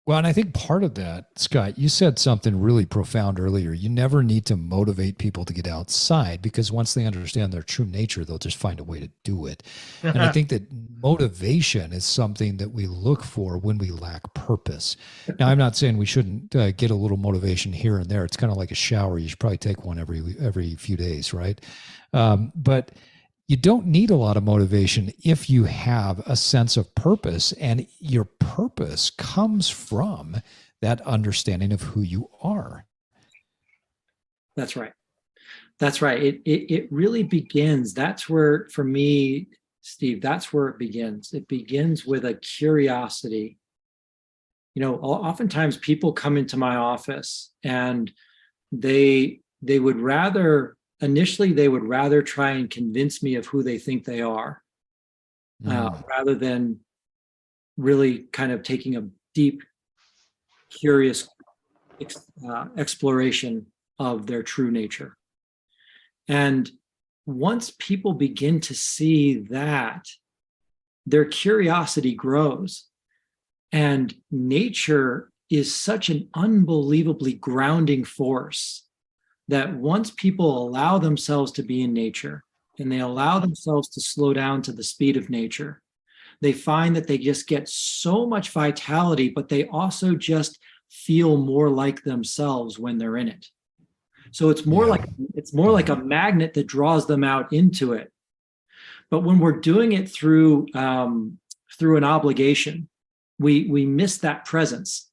Well, and I think part of that, Scott, you said something really profound earlier. You never need to motivate people to get outside, because once they understand their true nature, they'll just find a way to do it. And I think that motivation is something that we look for when we lack purpose. Now, I'm not saying we shouldn't get a little motivation here and there. It's kind of like a shower. You should probably take one every few days, right? But you don't need a lot of motivation if you have a sense of purpose, and your purpose comes from that understanding of who you are. That's right. That's right. It really begins. That's where, for me, Steve, that's where it begins. It begins with a curiosity. Oftentimes people come into my office and they would rather try and convince me of who they think they are, rather than really kind of taking a deep, curious exploration of their true nature. And once people begin to see that, their curiosity grows. And nature is such an unbelievably grounding force that once people allow themselves to be in nature, and they allow themselves to slow down to the speed of nature, they find that they just get so much vitality, but they also just feel more like themselves when they're in it. So it's more like a magnet that draws them out into it. But when we're doing it through an obligation, we miss that presence.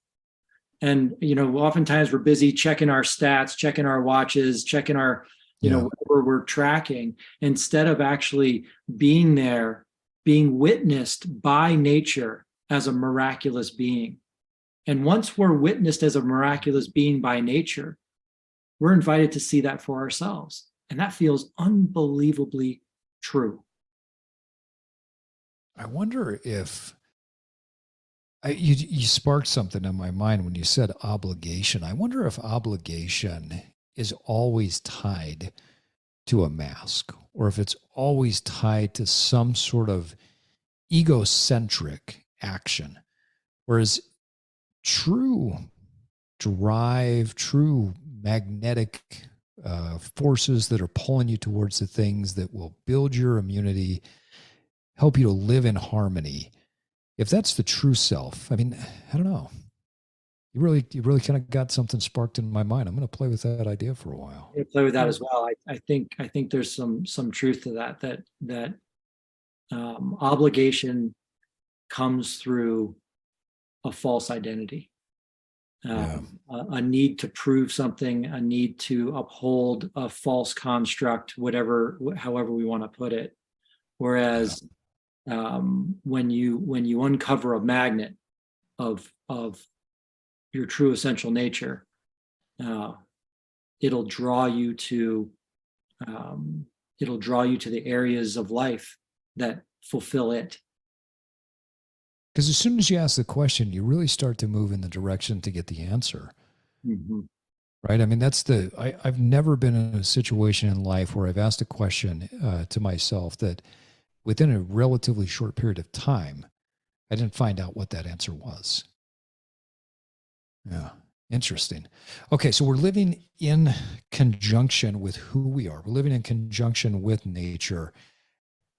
And, oftentimes we're busy checking our stats, checking our watches, checking our, whatever we're tracking, instead of actually being there, being witnessed by nature as a miraculous being. And once we're witnessed as a miraculous being by nature, we're invited to see that for ourselves. And that feels unbelievably true. I wonder if you sparked something in my mind when you said obligation. I wonder if obligation is always tied to a mask, or if it's always tied to some sort of egocentric action. Whereas true drive, true magnetic forces that are pulling you towards the things that will build your immunity, help you to live in harmony. If that's the true self, I mean, I don't know. You really kind of got something sparked in my mind. I'm going to play with that idea for a while. I'm going to play with that as well. I think there's some truth to that obligation comes through a false identity, a need to prove something, a need to uphold a false construct, however we want to put it. Whereas when you uncover a magnet of your true essential nature, it'll draw you to the areas of life that fulfill it. Because as soon as you ask the question, you really start to move in the direction to get the answer. Mm-hmm. Right? I mean, I've never been in a situation in life where I've asked a question to myself that within a relatively short period of time, I didn't find out what that answer was. Yeah. Interesting. Okay. So we're living in conjunction with who we are. We're living in conjunction with nature.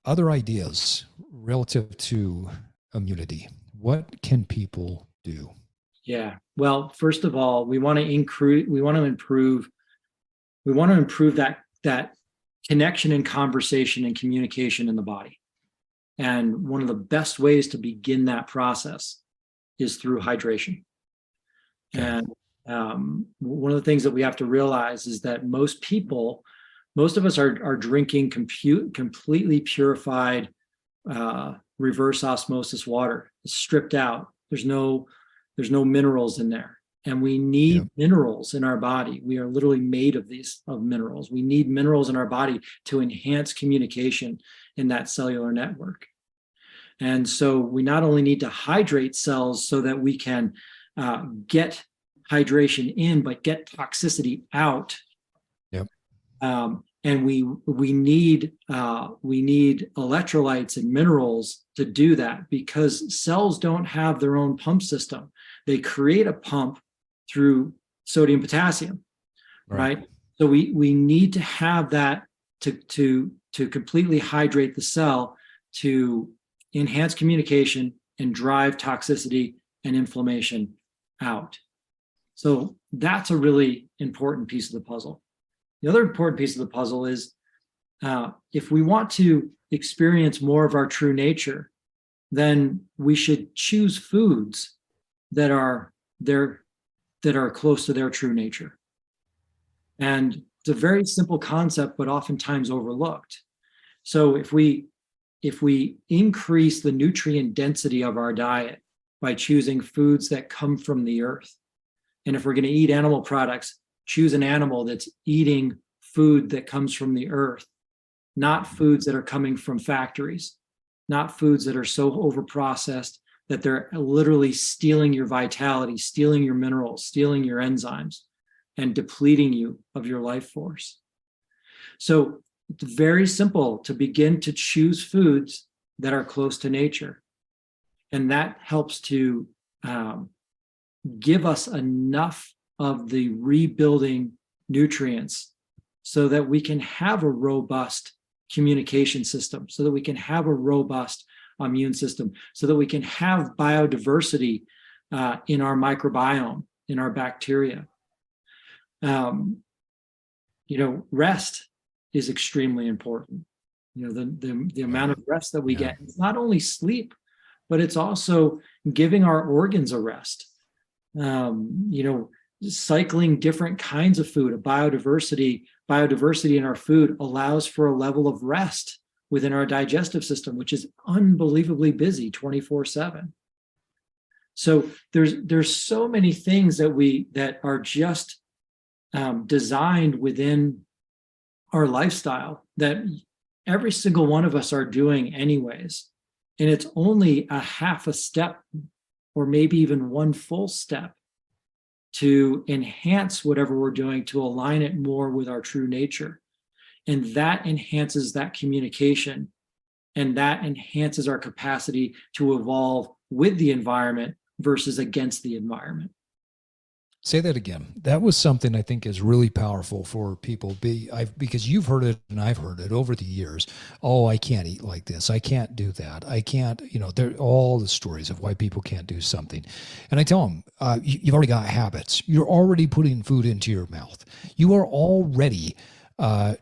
other ideas relative to immunity. What can people do? Yeah. Well, first of all, we want to improve that connection and conversation and communication in the body. And one of the best ways to begin that process is through hydration. Okay. And one of the things that we have to realize is that most of us are drinking completely purified reverse osmosis water. It's stripped out. There's no minerals in there. And we need minerals in our body. We are literally made of minerals. We need minerals in our body to enhance communication in that cellular network. And so we not only need to hydrate cells so that we can get hydration in, but get toxicity out. Yep. And we need electrolytes and minerals to do that, because cells don't have their own pump system. They create a pump through sodium potassium, right? So we need to have that to completely hydrate the cell, to enhance communication and drive toxicity and inflammation out. So that's a really important piece of the puzzle. The other important piece of the puzzle is if we want to experience more of our true nature, then we should choose foods that are close to their true nature. And it's a very simple concept, but oftentimes overlooked. So if we increase the nutrient density of our diet by choosing foods that come from the earth, and if we're going to eat animal products, choose an animal that's eating food that comes from the earth, not foods that are coming from factories, not foods that are so overprocessed that they're literally stealing your vitality, stealing your minerals, stealing your enzymes, and depleting you of your life force. So it's very simple to begin to choose foods that are close to nature. And that helps to give us enough of the rebuilding nutrients so that we can have a robust communication system, so that we can have a robust immune system, so that we can have biodiversity in our microbiome, in our bacteria. Rest is extremely important. The amount of rest that we get, it's not only sleep, but it's also giving our organs a rest. Cycling different kinds of food, biodiversity in our food allows for a level of rest within our digestive system, which is unbelievably busy 24/7. So there's so many things that are just designed within our lifestyle that every single one of us are doing anyways. And it's only a half a step, or maybe even one full step, to enhance whatever we're doing, to align it more with our true nature. And that enhances that communication, and that enhances our capacity to evolve with the environment versus against the environment. Say that again. That was something I think is really powerful for people, because you've heard it and I've heard it over the years. Oh, I can't eat like this. I can't do that. I can't, they're all the stories of why people can't do something. And I tell them, you've already got habits. You're already putting food into your mouth. You are already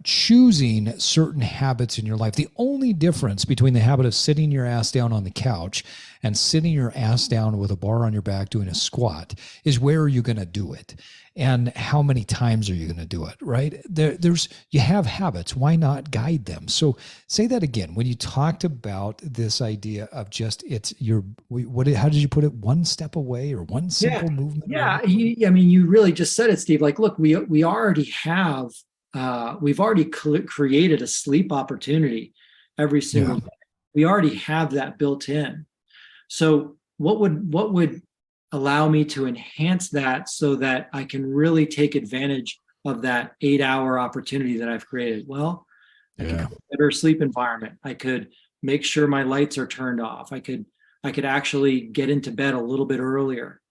choosing certain habits in your life. The only difference between the habit of sitting your ass down on the couch and sitting your ass down with a bar on your back doing a squat is where are you going to do it, and how many times are you going to do it, right? You have habits. Why not guide them? So say that again. When you talked about this idea of just how did you put it? One step away, or one simple movement? Yeah. You really just said it, Steve. Like, look, we already have, we've already created a sleep opportunity every single day. We already have that built in. So what would allow me to enhance that so that I can really take advantage of that 8-hour opportunity that I've created? Well, I could have a better sleep environment. I could make sure my lights are turned off. I could actually get into bed a little bit earlier.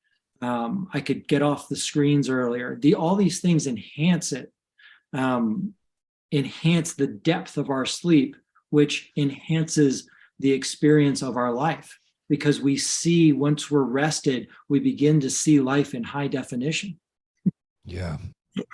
I could get off the screens earlier. All these things enhance it. Enhance the depth of our sleep, which enhances the experience of our life, because we see, once we're rested, we begin to see life in high definition. Yeah.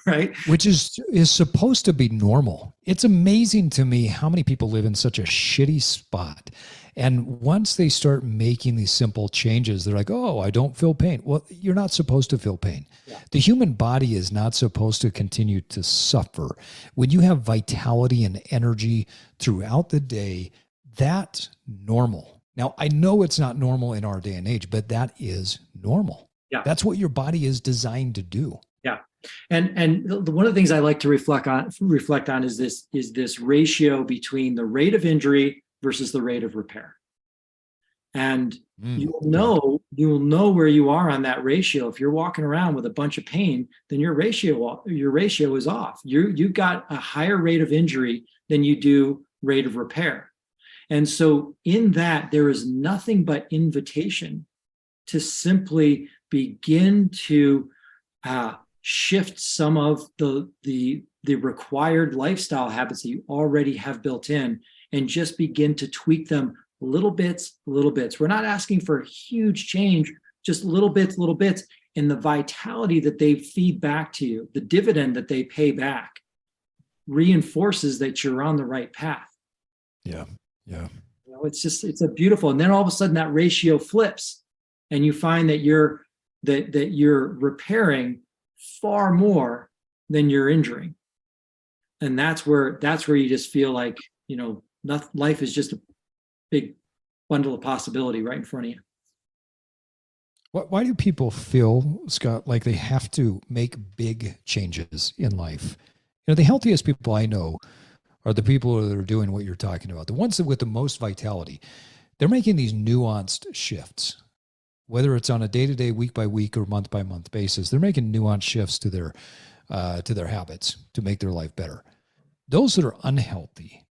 Right. Which is supposed to be normal. It's amazing to me how many people live in such a shitty spot. And once they start making these simple changes, they're like, oh, I don't feel pain. Well, you're not supposed to feel pain. Yeah. The human body is not supposed to continue to suffer. When you have vitality and energy throughout the day, that's normal. Now, I know it's not normal in our day and age, but that is normal. Yeah. That's what your body is designed to do. Yeah. And one of the things I like to reflect on is this ratio between the rate of injury versus the rate of repair. And you'll know where you are on that ratio. If you're walking around with a bunch of pain, then your ratio is off. You've got a higher rate of injury than you do rate of repair. And so in that, there is nothing but invitation to simply begin to shift some of the required lifestyle habits that you already have built in, and just begin to tweak them little bits. We're not asking for huge change, just little bits. And the vitality that they feed back to you, the dividend that they pay back, reinforces that you're on the right path. Yeah. Yeah. You know, it's a beautiful, and then all of a sudden that ratio flips, and you find that you're repairing far more than you're injuring. And that's where you just feel like, you know, life is just a big bundle of possibility right in front of you. Why do people feel, Scott, like they have to make big changes in life? You know, the healthiest people I know are the people that are doing what you're talking about. The ones that with the most vitality, they're making these nuanced shifts, whether it's on a day-to-day, week-by-week, or month-by-month basis. They're making nuanced shifts to their habits to make their life better. Those that are unhealthy,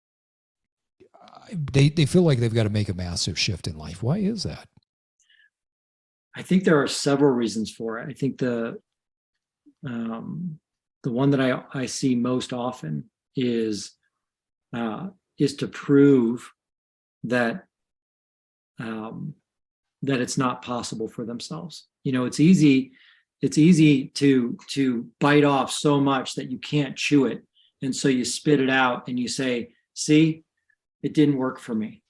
they feel like they've got to make a massive shift in life. Why is that? I think there are several reasons for it. I think the one that I see most often is to prove that that it's not possible for themselves. You know, it's easy to bite off so much that you can't chew it. And so you spit it out and you say, see, it didn't work for me.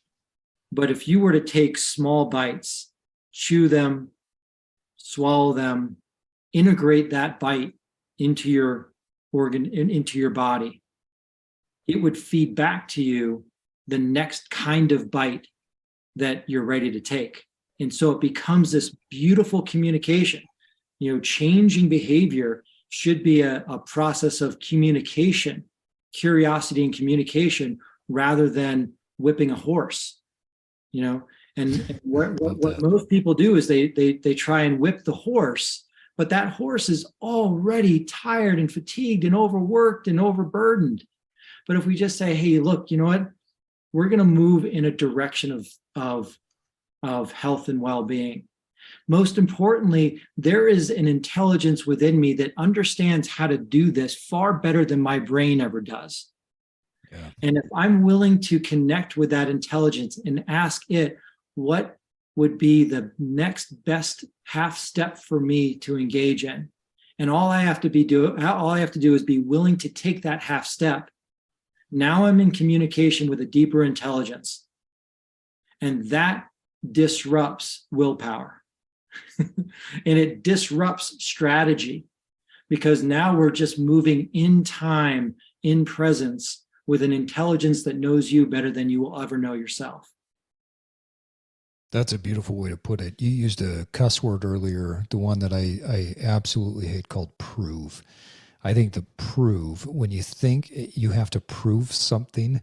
But if you were to take small bites, chew them, swallow them, integrate that bite into your into your body, it would feed back to you the next kind of bite that you're ready to take. And so it becomes this beautiful communication. You know, changing behavior should be a process of communication, curiosity and communication, rather than whipping a horse. You know, and what most people do is they try and whip the horse, but that horse is already tired and fatigued and overworked and overburdened. But if we just say, hey, look, you know what? We're going to move in a direction of health and well-being. Most importantly, there is an intelligence within me that understands how to do this far better than my brain ever does. Yeah. And if I'm willing to connect with that intelligence and ask it, what would be the next best half step for me to engage in? And all I have to do is be willing to take that half step. Now I'm in communication with a deeper intelligence. And that disrupts willpower. And it disrupts strategy, because now we're just moving in time, in presence, with an intelligence that knows you better than you will ever know yourself. That's a beautiful way to put it. You used a cuss word earlier, the one that I absolutely hate, called prove. I think the prove, when you think you have to prove something,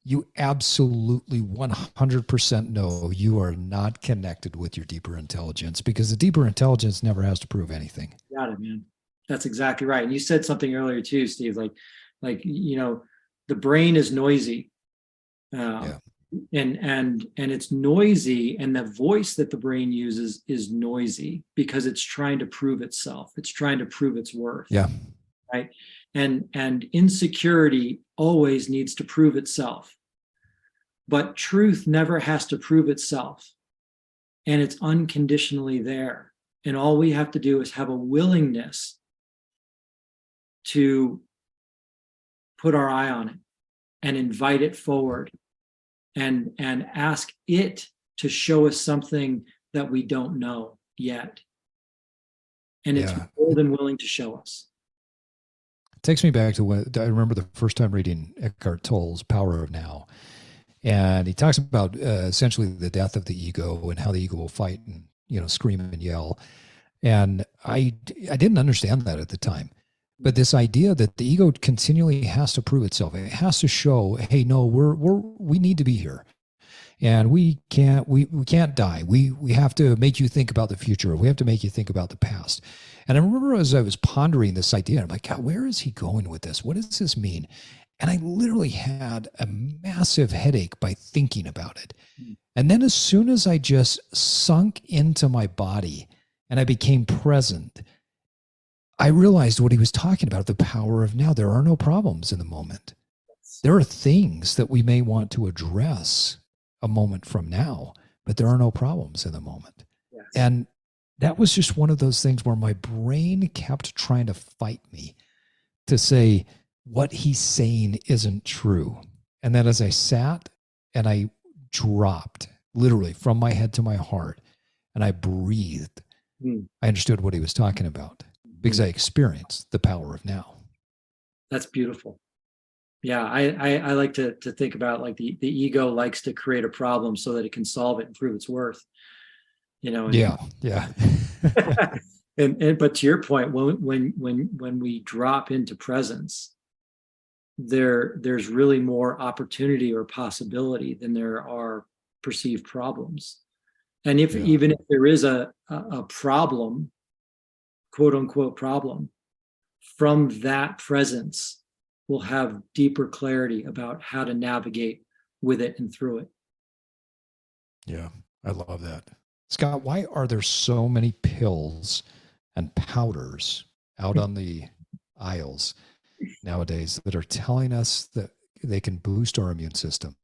you absolutely 100% know you are not connected with your deeper intelligence, because the deeper intelligence never has to prove anything. Got it, man. That's exactly right. And you said something earlier too, Steve, like, you know, the brain is noisy. Yeah. And it's noisy, and the voice that the brain uses is noisy because it's trying to prove itself. It's trying to prove its worth. Yeah. Right. And insecurity always needs to prove itself. But truth never has to prove itself, and it's unconditionally there. And all we have to do is have a willingness to put our eye on it and invite it forward and ask it to show us something that we don't know yet. And it's more than willing to show us. It takes me back to when I remember the first time reading Eckhart Tolle's Power of Now. And he talks about essentially the death of the ego and how the ego will fight and, scream and yell. And I didn't understand that at the time. But this idea that the ego continually has to prove itself, it has to show, hey, no, we need to be here. And we can't die. We have to make you think about the future. We have to make you think about the past. And I remember as I was pondering this idea, I'm like, God, where is he going with this? What does this mean? And I literally had a massive headache by thinking about it. And then as soon as I just sunk into my body and I became present, I realized what he was talking about, the power of now. There are no problems in the moment. There are things that we may want to address a moment from now, but there are no problems in the moment. Yes. And that was just one of those things where my brain kept trying to fight me to say what he's saying isn't true. And then as I sat and I dropped literally from my head to my heart and I breathed, I understood what he was talking about because I experienced the power of now. That's beautiful. Yeah, I like to think about like the ego likes to create a problem so that it can solve it and prove its worth. Yeah. and but to your point, when we drop into presence, there's really more opportunity or possibility than there are perceived problems. And even if there is a problem, quote unquote problem, from that presence, we'll have deeper clarity about how to navigate with it and through it. Yeah, I love that. Scott, why are there so many pills and powders out on the aisles nowadays that are telling us that they can boost our immune system?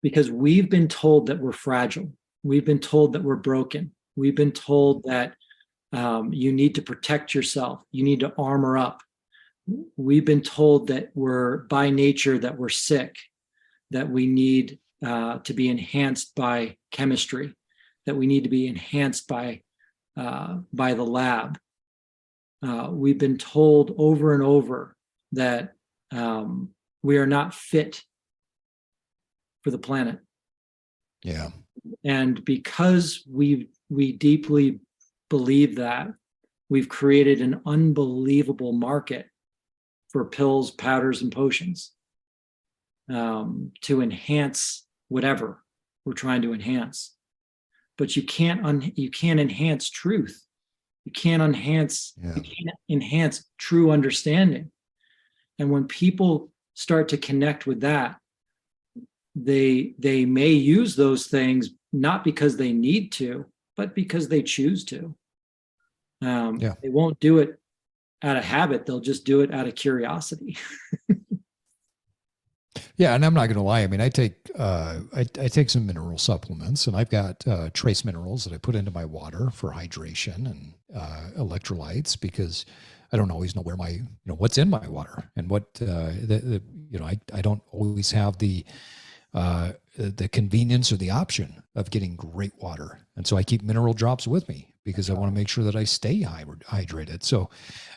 Because we've been told that we're fragile. We've been told that we're broken. We've been told that you need to protect yourself. You need to armor up. We've been told that we're by nature, that we're sick, that we need to be enhanced by chemistry, that we need to be enhanced by the lab. We've been told over and over that we are not fit for the planet. Yeah. And because we deeply believe that, we've created an unbelievable market for pills, powders, and potions to enhance whatever we're trying to enhance. But you can't enhance truth. You can't enhance true understanding. And when people start to connect with that, they may use those things not because they need to, but because they choose to. They won't do it out of habit. They'll just do it out of curiosity. Yeah, and I'm not going to lie. I mean, I take some mineral supplements, and I've got trace minerals that I put into my water for hydration and electrolytes because I don't always know where my what's in my water and what I don't always have the convenience or the option of getting great water, and so I keep mineral drops with me because I want to make sure that I stay hydrated. So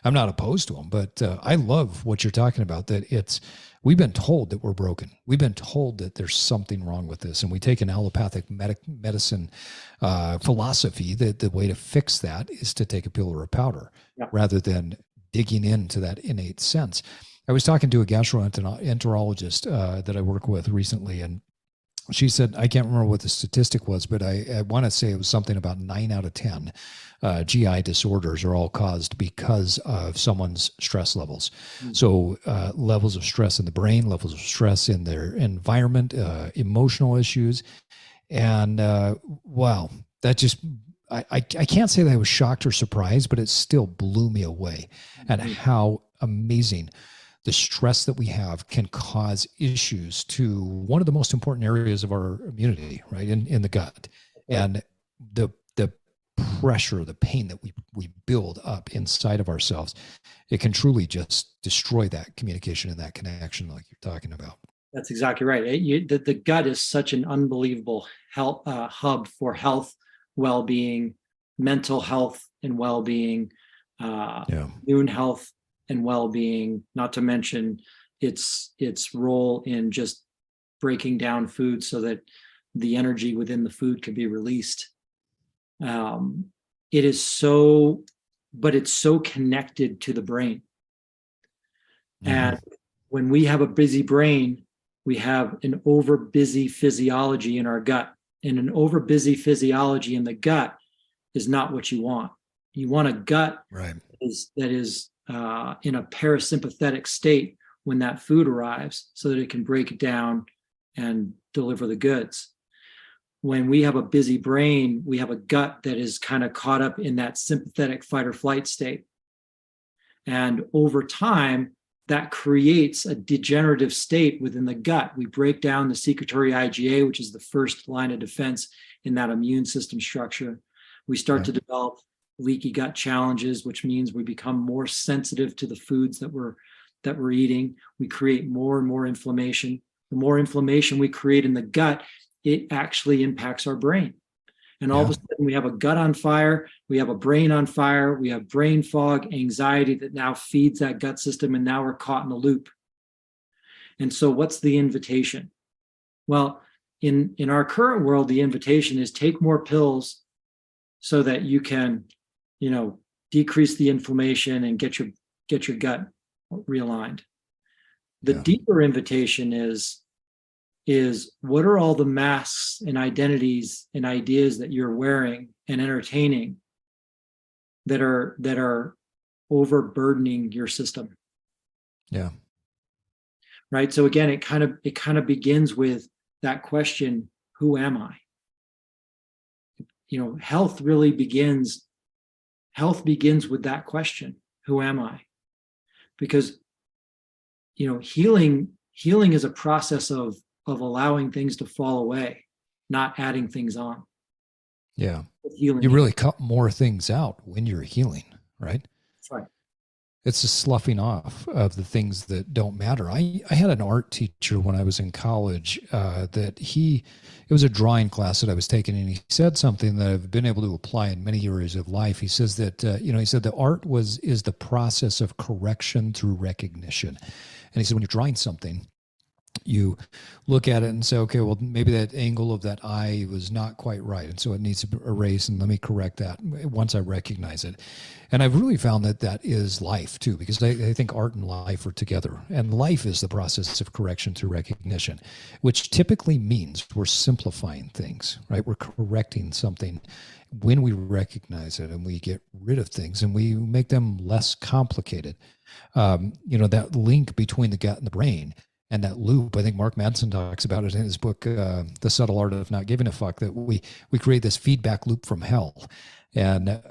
I'm not opposed to them, but I love what you're talking about, that we've been told that we're broken. We've been told that there's something wrong with this. And we take an allopathic medicine philosophy that the way to fix that is to take a pill or a powder rather than digging into that innate sense. I was talking to a gastroenterologist that I work with recently, and she said, I can't remember what the statistic was, but I want to say it was something about 9 out of 10 GI disorders are all caused because of someone's stress levels. So levels of stress in the brain, levels of stress in their environment, emotional issues. And wow, that just, I can't say that I was shocked or surprised, but it still blew me away at how amazing the stress that we have can cause issues to one of the most important areas of our immunity, right? In the gut. And the pressure, the pain that we build up inside of ourselves, it can truly just destroy that communication and that connection like you're talking about. That's exactly right. The gut is such an unbelievable hub for health, well-being, mental health and well-being, immune health and well-being, not to mention its role in just breaking down food so that the energy within the food can be released. It is so, but it's so connected to the brain. Mm-hmm. And when we have a busy brain, we have an over busy physiology in our gut. And an over busy physiology in the gut is not what you want. You want a gut that is in a parasympathetic state when that food arrives so that it can break it down and deliver the goods. When we have a busy brain, we have a gut that is kind of caught up in that sympathetic fight or flight state. And over time, that creates a degenerative state within the gut. We break down the secretory IgA, which is the first line of defense in that immune system structure. We start to develop leaky gut challenges, which means we become more sensitive to the foods that we're eating. We create more and more inflammation. The more inflammation we create in the gut, it actually impacts our brain. And all of a sudden we have a gut on fire, we have a brain on fire, we have brain fog, anxiety that now feeds that gut system, and now we're caught in a loop. And so what's the invitation? Well, in our current world, the invitation is take more pills so that you can, decrease the inflammation and get your gut realigned. The deeper invitation is what are all the masks and identities and ideas that you're wearing and entertaining that are overburdening your system? Yeah. Right. So again, it kind of begins with that question, who am I? Health begins with that question, who am I? Because healing is a process of allowing things to fall away, not adding things on. Yeah. You really cut more things out when you're healing, right? That's right. It's a sloughing off of the things that don't matter. I had an art teacher when I was in college it was a drawing class that I was taking, and he said something that I've been able to apply in many areas of life. He says that, he said the art is the process of correction through recognition. And he said, when you're drawing something, you look at it and say, okay, well, maybe that angle of that eye was not quite right. And so it needs to be erased, and let me correct that once I recognize it. And I've really found that is life too, because I think art and life are together. And life is the process of correction through recognition, which typically means we're simplifying things, right? We're correcting something when we recognize it, and we get rid of things and we make them less complicated. That link between the gut and the brain, and that loop, I think Mark Manson talks about it in his book, The Subtle Art of Not Giving a Fuck, that we create this feedback loop from hell. And,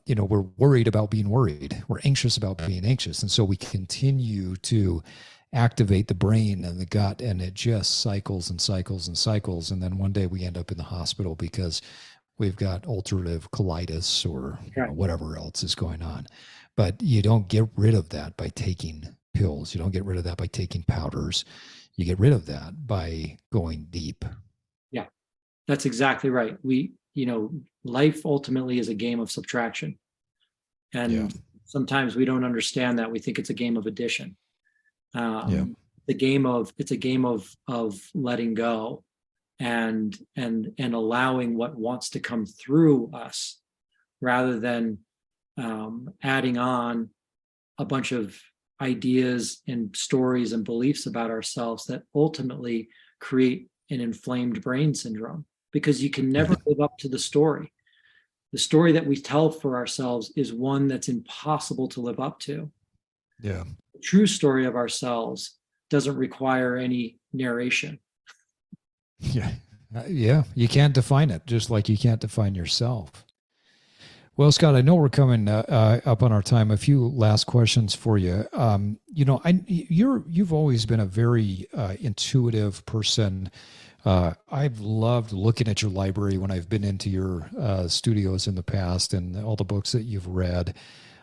we're worried about being worried. We're anxious about being anxious. And so we continue to activate the brain and the gut, and it just cycles and cycles and cycles. And then one day we end up in the hospital because we've got ulcerative colitis or whatever else is going on. But you don't get rid of that by taking pills. You don't get rid of that by taking powders. You get rid of that by going deep. Yeah, that's exactly right. Life ultimately is a game of subtraction. And sometimes we don't understand that. We think it's a game of addition. It's a game of letting go and allowing what wants to come through us, rather than adding on a bunch of ideas and stories and beliefs about ourselves that ultimately create an inflamed brain syndrome, because you can never live up to the story. The story that we tell for ourselves is one that's impossible to live up to. Yeah. The true story of ourselves doesn't require any narration. Yeah. You can't define it, just like you can't define yourself. Well, Scott, I know we're coming up on our time. A few last questions for you. You've always been a very intuitive person. I've loved looking at your library when I've been into your studios in the past, and all the books that you've read.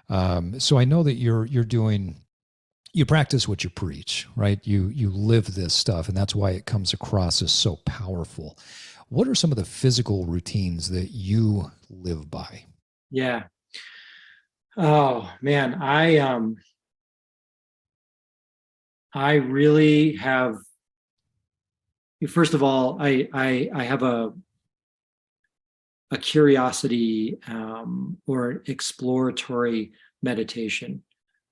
So I know that you practice what you preach, right? You live this stuff, and that's why it comes across as so powerful. What are some of the physical routines that you live by? Yeah. Oh man, I really have. First of all, I have a curiosity or exploratory meditation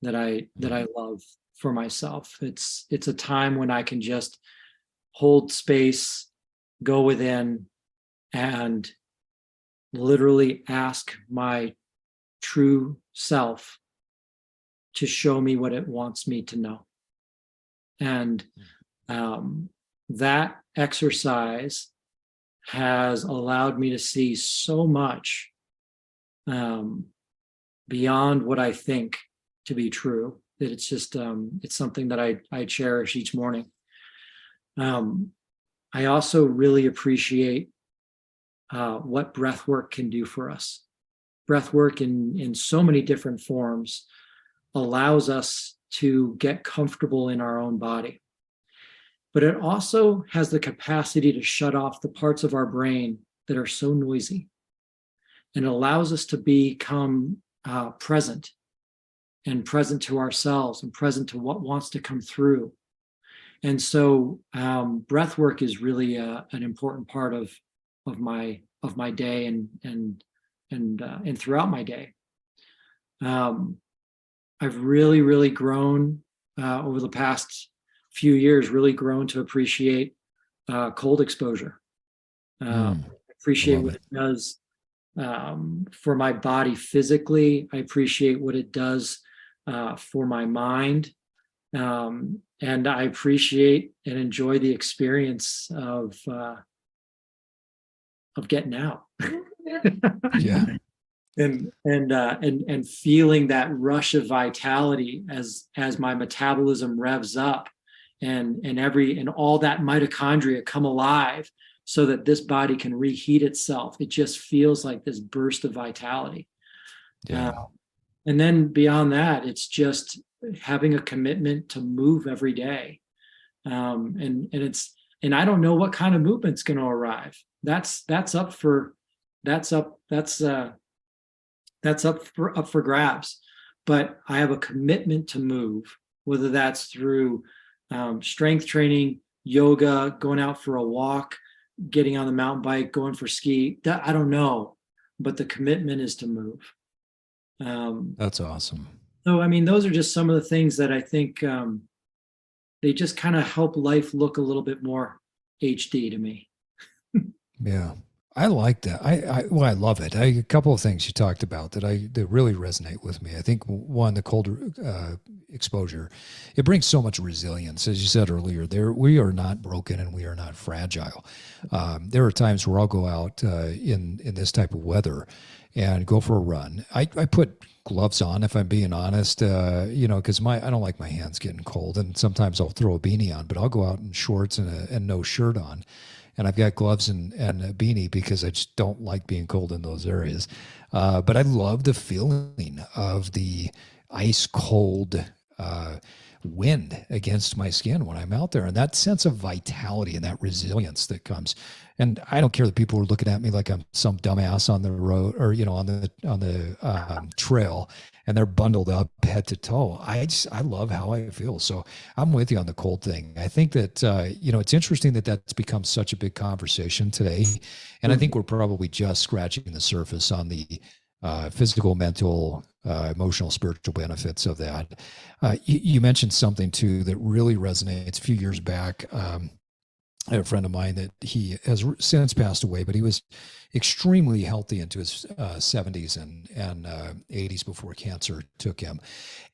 that I love for myself. It's a time when I can just hold space, go within, and literally ask my true self to show me what it wants me to know. And that exercise has allowed me to see so much beyond what I think to be true, that it's just it's something that I cherish each morning. I also really appreciate what breath work can do for us. Breath work in so many different forms allows us to get comfortable in our own body. But it also has the capacity to shut off the parts of our brain that are so noisy. And it allows us to become present to ourselves and present to what wants to come through. And so breath work is really an important part of my day and throughout my day. I've really grown over the past few years, really grown to appreciate cold exposure. Appreciate what it does for my body physically. I appreciate what it does for my mind. And I appreciate and enjoy the experience of getting out. Yeah. And feeling that rush of vitality as my metabolism revs up and all that mitochondria come alive so that this body can reheat itself. It just feels like this burst of vitality. Yeah. And then beyond that, it's just having a commitment to move every day. And I don't know what kind of movement's going to arrive. That's up for grabs. But I have a commitment to move, whether that's through strength training, yoga, going out for a walk, getting on the mountain bike, going for ski. I don't know, but the commitment is to move. That's awesome. So, I mean, those are just some of the things that I think they just kind of help life look a little bit more HD to me. Yeah. I like that. I love it. A couple of things you talked about that really resonate with me. I think one, the cold exposure, it brings so much resilience. As you said earlier, we are not broken and we are not fragile. There are times where I'll go out in this type of weather and go for a run. I put gloves on, if I'm being honest, because I don't like my hands getting cold, and sometimes I'll throw a beanie on, but I'll go out in shorts and no shirt on. And I've got gloves and a beanie because I just don't like being cold in those areas. But I love the feeling of the ice cold wind against my skin when I'm out there, and that sense of vitality and that resilience that comes. And I don't care that people are looking at me like I'm some dumbass on the road or on the trail, and they're bundled up head to toe. I love how I feel. So I'm with you on the cold thing. I think that it's interesting that that's become such a big conversation today, and I think we're probably just scratching the surface on the physical, mental, emotional, spiritual benefits of that. You mentioned something too that really resonates. A few years back, I have a friend of mine that he has since passed away, but he was extremely healthy into his 70s and 80s before cancer took him.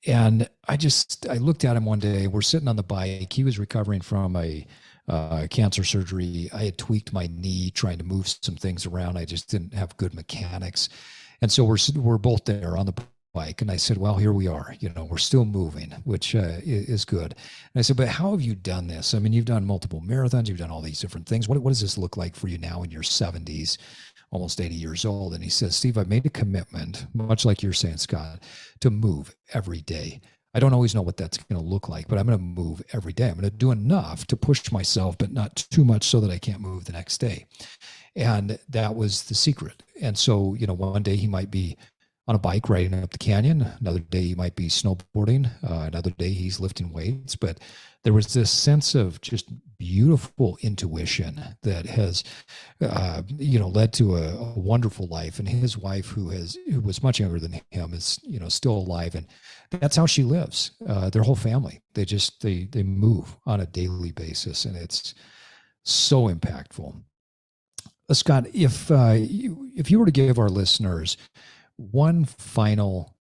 And I looked at him one day. We're sitting on the bike. He was recovering from a cancer surgery. I had tweaked my knee trying to move some things around. I just didn't have good mechanics. And so we're both there on the bike. And I said, well, here we are, we're still moving, which is good. And I said, but how have you done this? I mean, you've done multiple marathons, you've done all these different things. What does this look like for you now in your 70s, almost 80 years old? And he says, Steve, I've made a commitment, much like you're saying, Scott, to move every day. I don't always know what that's going to look like, but I'm going to move every day. I'm going to do enough to push myself, but not too much so that I can't move the next day. And that was the secret. And so, one day he might be on a bike riding up the canyon. Another day he might be snowboarding. Another day he's lifting weights. But there was this sense of just beautiful intuition that has, led to a wonderful life. And his wife, who was much younger than him, is, still alive. And that's how she lives. Their whole family, they move on a daily basis. And it's so impactful. Scott, if you were to give our listeners one final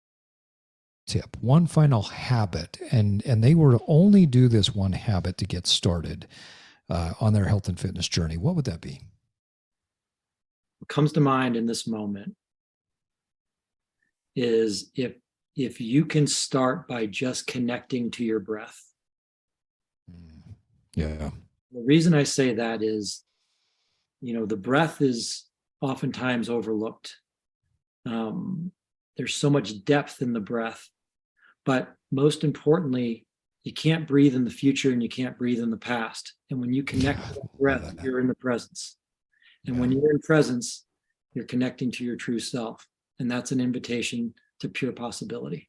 tip, one final habit, and they were to only do this one habit to get started on their health and fitness journey, what would that be? What comes to mind in this moment is if you can start by just connecting to your breath. Yeah. The reason I say that is, the breath is oftentimes overlooked. There's so much depth in the breath, but most importantly, you can't breathe in the future and you can't breathe in the past. And when you connect to the breath, you're in the presence. And when you're in presence, you're connecting to your true self. And that's an invitation to pure possibility.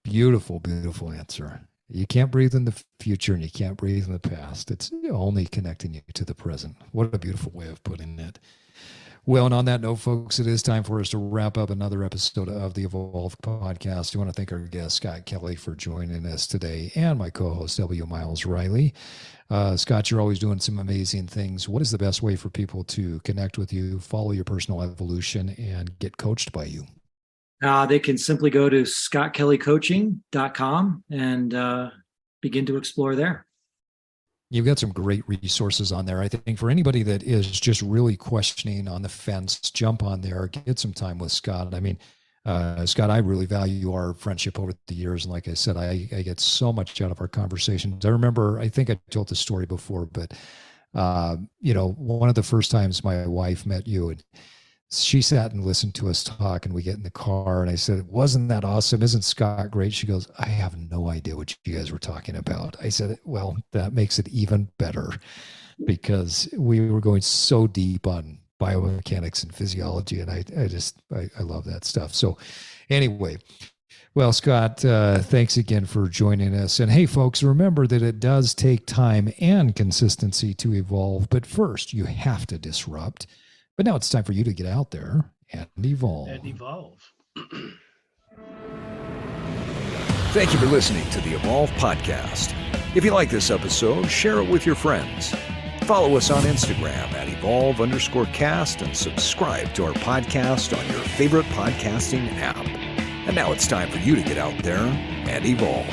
Beautiful, beautiful answer. You can't breathe in the future and you can't breathe in the past. It's only connecting you to the present. What a beautiful way of putting it. Well, and on that note, folks, it is time for us to wrap up another episode of the Evolve podcast. I want to thank our guest, Scott Kelly, for joining us today, and my co-host, W. Miles Riley. Scott, you're always doing some amazing things. What is the best way for people to connect with you, follow your personal evolution, and get coached by you? They can simply go to scottkellycoaching.com and begin to explore there. You've got some great resources on there. I think for anybody that is just really questioning, on the fence, jump on there, get some time with Scott. I mean, Scott, I really value our friendship over the years. And like I said, I get so much out of our conversations. I remember, I think I told this story before, but, one of the first times my wife met you, and she sat and listened to us talk, and we get in the car and I said, wasn't that awesome? Isn't Scott great? She goes, I have no idea what you guys were talking about. I said, well, that makes it even better, because we were going so deep on biomechanics and physiology. And I love that stuff. So anyway, well, Scott, thanks again for joining us. And hey, folks, remember that it does take time and consistency to evolve, but first you have to disrupt. But now it's time for you to get out there and evolve. Thank you for listening to the Evolve podcast. If you like this episode, share it with your friends. Follow us on Instagram at Evolve_cast and subscribe to our podcast on your favorite podcasting app. And now it's time for you to get out there and evolve.